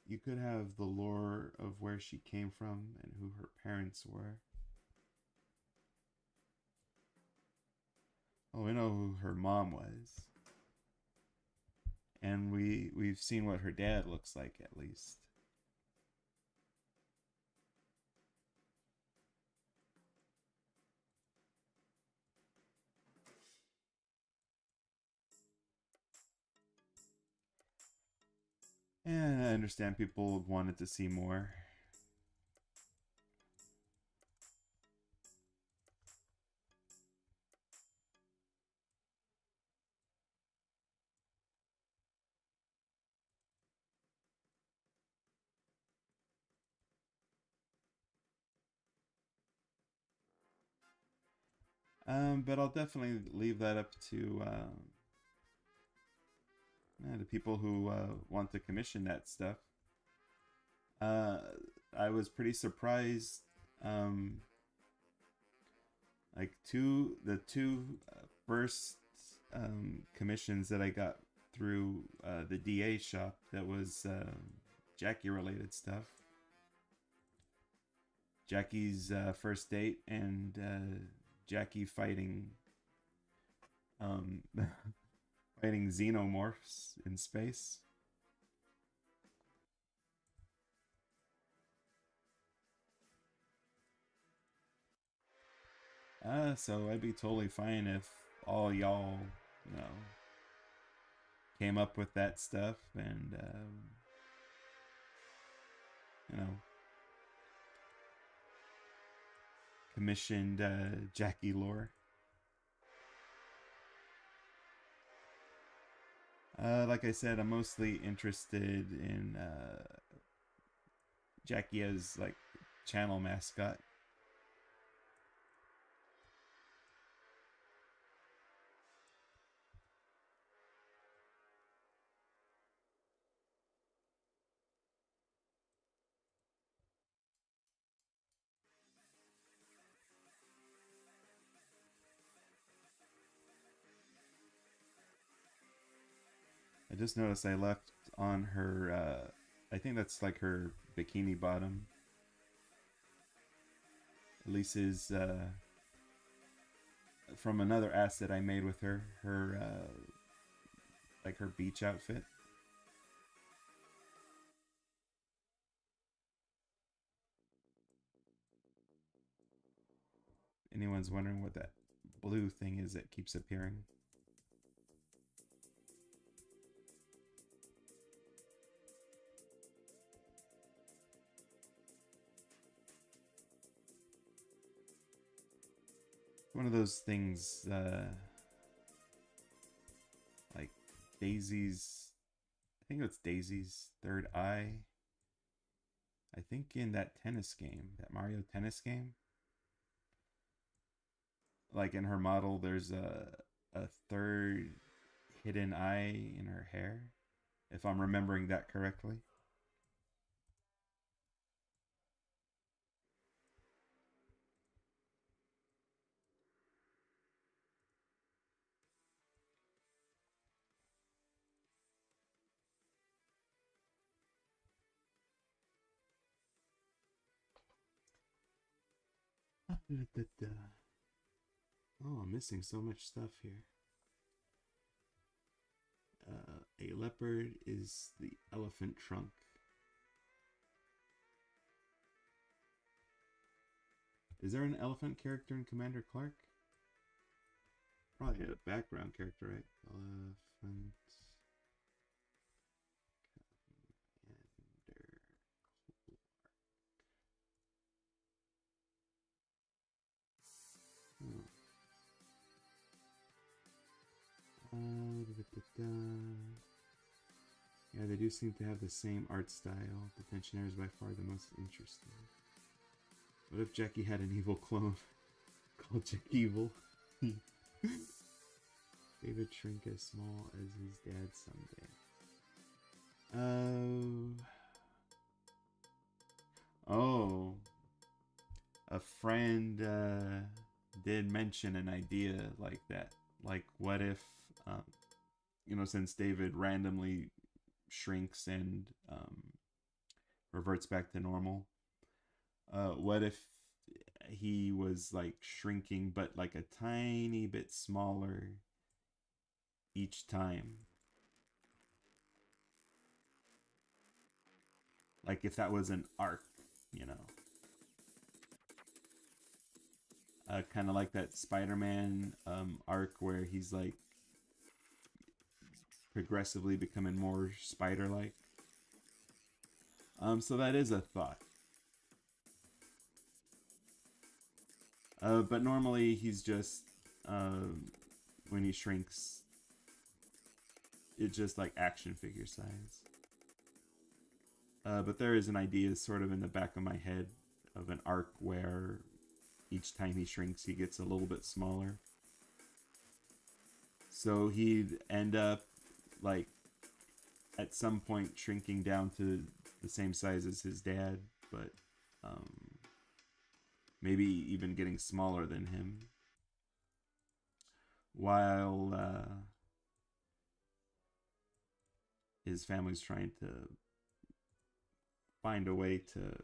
you could have the lore of where she came from and who her parents were. Oh, we know who her mom was, and we've seen what her dad looks like at least. And I understand people wanted to see more. But I'll definitely leave that up to the people who want to commission that stuff. Uh, I was pretty surprised. Um, like the two first commissions that I got through the DA shop that was Jackie related stuff. Jackie's first date and Jackie fighting um, fighting xenomorphs in space. So I'd be totally fine if all y'all, you know, came up with that stuff and, you know, commissioned Jackie lore. Like I said, I'm mostly interested in Jackie as like channel mascot. I just noticed I left on her. I think that's like her bikini bottom. Lisa's from another asset I made with her. Her like her beach outfit. Anyone's wondering what that blue thing is that keeps appearing? One of those things, like Daisy's. I think it's Daisy's third eye. I think in that tennis game, that Mario tennis game, like in her model, there's a third hidden eye in her hair, if I'm remembering that correctly. Oh, I'm missing so much stuff here. A leopard is the elephant trunk. Is there an elephant character in Commander Clark? Probably a background character, right? Elephant. Commander Clark. Oh. Yeah, they do seem to have the same art style. The Pensioner is by far the most interesting. What if Jackie had an evil clone called Jack Evil? David shrink as small as his dad someday. Oh. A friend did mention an idea like that. Like, what if, since David randomly shrinks and reverts back to normal, what if he was like shrinking but like a tiny bit smaller each time? Like if that was an arc, you know. Kind of like that Spider-Man arc where he's like progressively becoming more spider-like. So that is a thought. But normally he's just, when he shrinks, it's just like action figure size. But there is an idea sort of in the back of my head of an arc where each time he shrinks, he gets a little bit smaller. So he'd end up, like, at some point shrinking down to the same size as his dad, but maybe even getting smaller than him. While his family's trying to find a way to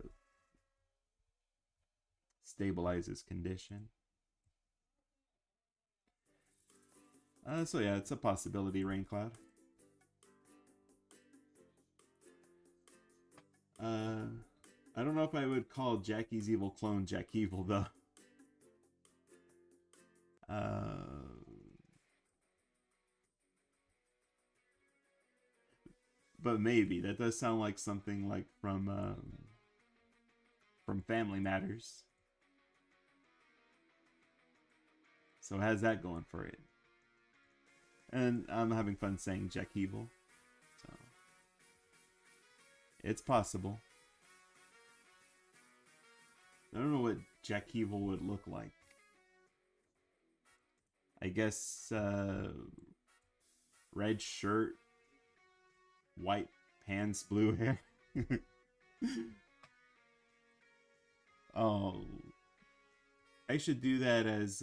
stabilize his condition. So yeah, it's a possibility, Raincloud. I don't know if I would call Jackie's evil clone Jack Evil, though. But maybe. That does sound like something like from Family Matters. So it has that going for it. And I'm having fun saying Jack Evil. So it's possible. I don't know what Jack Evil would look like. I guess red shirt, white pants, blue hair. Oh, I should do that as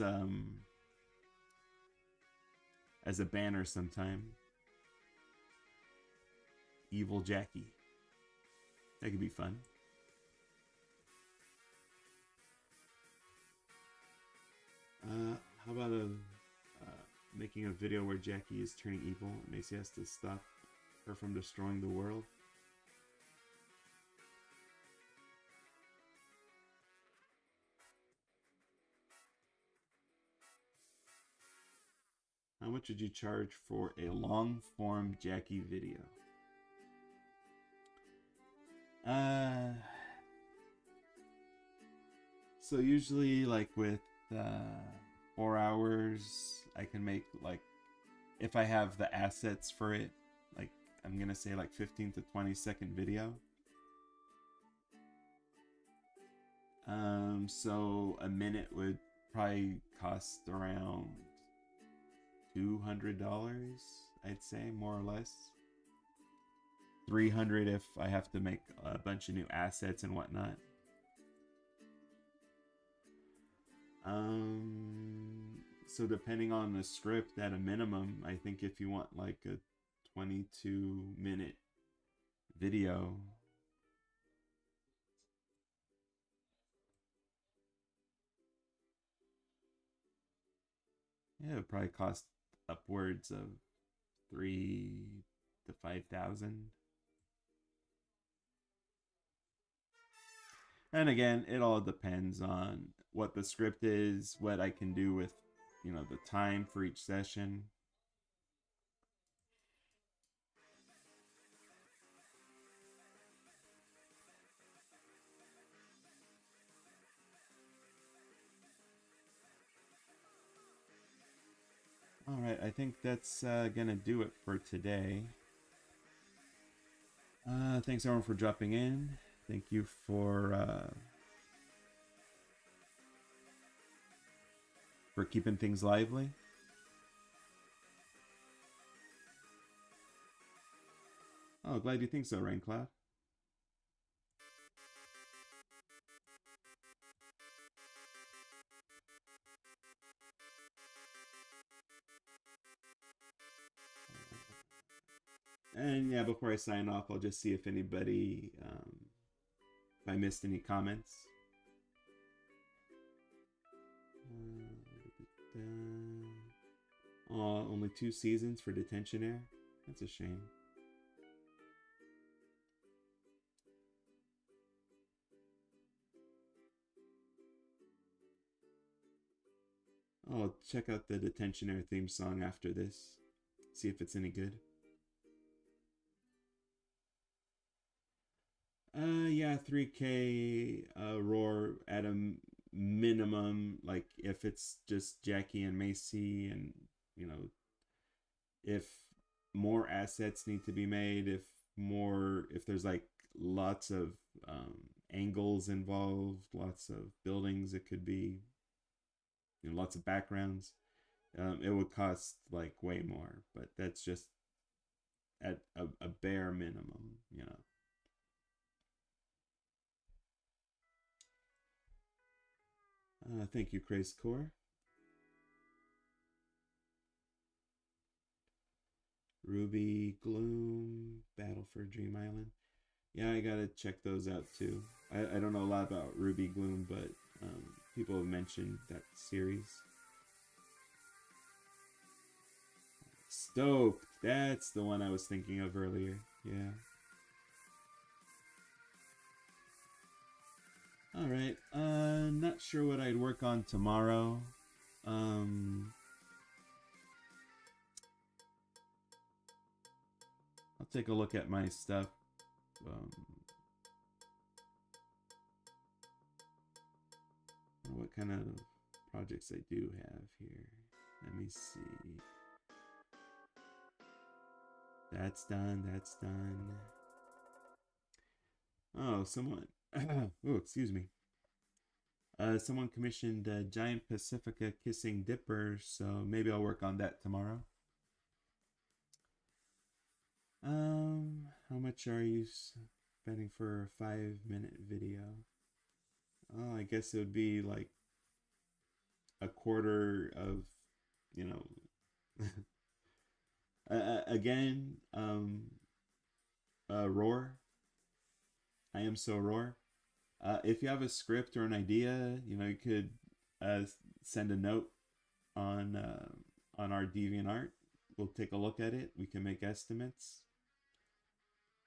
a banner sometime. Evil Jackie. That could be fun. How about making a video where Jackie is turning evil and Macy has to stop her from destroying the world? How much would you charge for a long form Jackie video? Uh, so usually like with 4 hours, I can make like, if I have the assets for it, like I'm gonna say like 15 to 20-second video. So a minute would probably cost around $200, I'd say, more or less. 300 if I have to make a bunch of new assets and whatnot. So depending on the script, at a minimum, I think if you want like a 22-minute video, yeah, it would probably cost upwards of 3 to 5,000. And again, it all depends on what the script is, what I can do with, the time for each session. All right, I think that's gonna do it for today. Thanks everyone for dropping in. Thank you for keeping things lively. Oh, glad you think so, Raincloud. And yeah, before I sign off, I'll just see if anybody, if I missed any comments. Only 2 seasons for Detention Air. That's a shame. I'll check out the Detention Air theme song after this. See if it's any good. Yeah, 3K roar at a minimum. Like if it's just Jackie and Macy, and if more assets need to be made, if there's like lots of angles involved, lots of buildings, it could be lots of backgrounds. It would cost like way more, but that's just at a bare minimum. Thank you, Craze Core. Ruby Gloom, Battle for Dream Island. Yeah, I gotta check those out too. I don't know a lot about Ruby Gloom, but people have mentioned that series. Stoked. That's the one I was thinking of earlier. Yeah. All right. Not sure what I'd work on tomorrow. I'll take a look at my stuff. What kind of projects I do have here. Let me see. That's done. That's done. Oh, someone. Oh, excuse me. Someone commissioned a giant Pacifica kissing dipper, so maybe I'll work on that tomorrow. How much are you spending for a 5-minute video? Oh, I guess it would be like a quarter of, you know. Again, Roar. I am so Roar. If you have a script or an idea, you could send a note on our DeviantArt. We'll take a look at it. We can make estimates.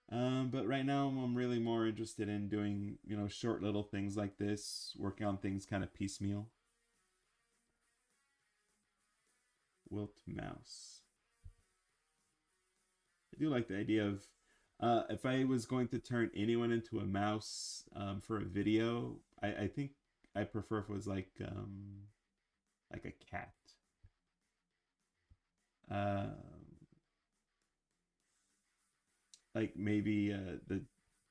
But right now, I'm really more interested in doing, short little things like this, working on things kind of piecemeal. Wilt mouse. I do like the idea of if I was going to turn anyone into a mouse for a video, I think I prefer if it was like a cat. Uh, like maybe the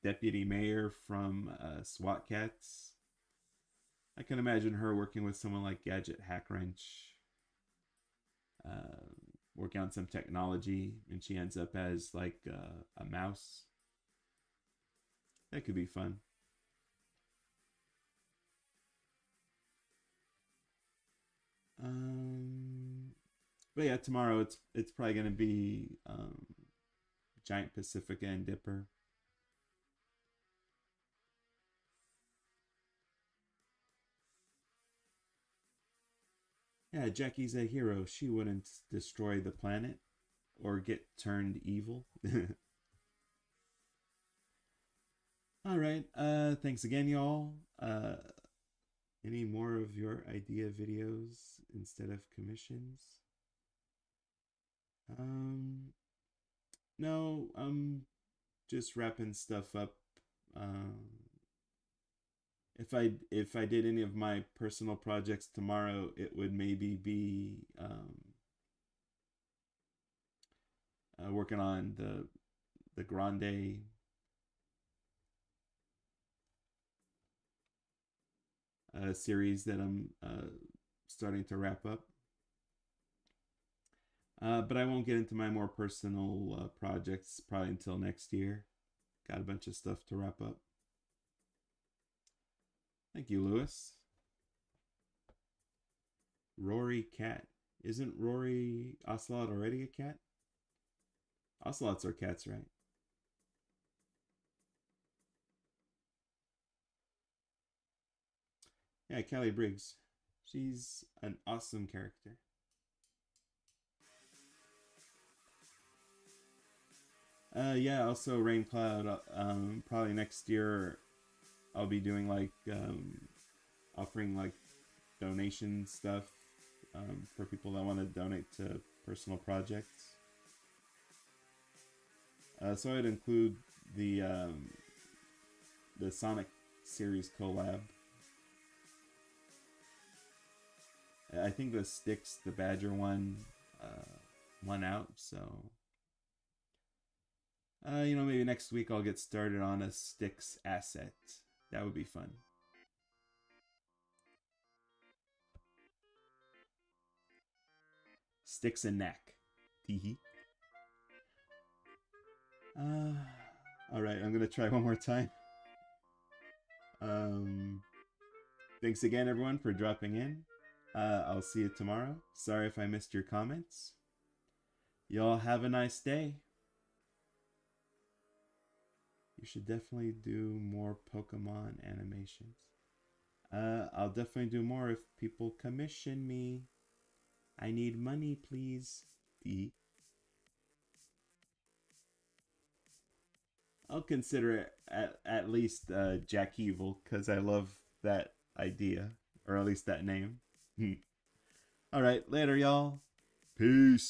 deputy mayor from SWAT Cats. I can imagine her working with someone like Gadget Hackwrench, uh, working on some technology, and she ends up as like a mouse. That could be fun. Um, but yeah, tomorrow it's probably gonna be Giant Pacifica and Dipper. Yeah, Jackie's a hero. She wouldn't destroy the planet or get turned evil. All right. Thanks again, y'all. Any more of your idea videos instead of commissions? Um, no, I'm just wrapping stuff up. Um, if I did any of my personal projects tomorrow, it would maybe be working on the Grande series that I'm starting to wrap up. But I won't get into my more personal projects probably until next year. Got a bunch of stuff to wrap up. Thank you, Lewis. Rory Cat. Isn't Rory Ocelot already a cat? Ocelots are cats, right? Yeah, Callie Briggs. She's an awesome character. Yeah, also Rain Cloud. Probably next year I'll be doing like offering like donation stuff for people that want to donate to personal projects. So I'd include the Sonic series collab. I think the Styx, the Badger one, won out. So, maybe next week I'll get started on a Styx asset. That would be fun. Sticks and neck. Teehee. All right, I'm gonna try one more time. Um, Thanks again, everyone, for dropping in. I'll see you tomorrow. Sorry if I missed your comments. Y'all have a nice day. You should definitely do more Pokemon animations. I'll definitely do more if people commission me. I need money, please. I'll consider it at least Jack Evil because I love that idea, or at least that name. All right, later, y'all. Peace.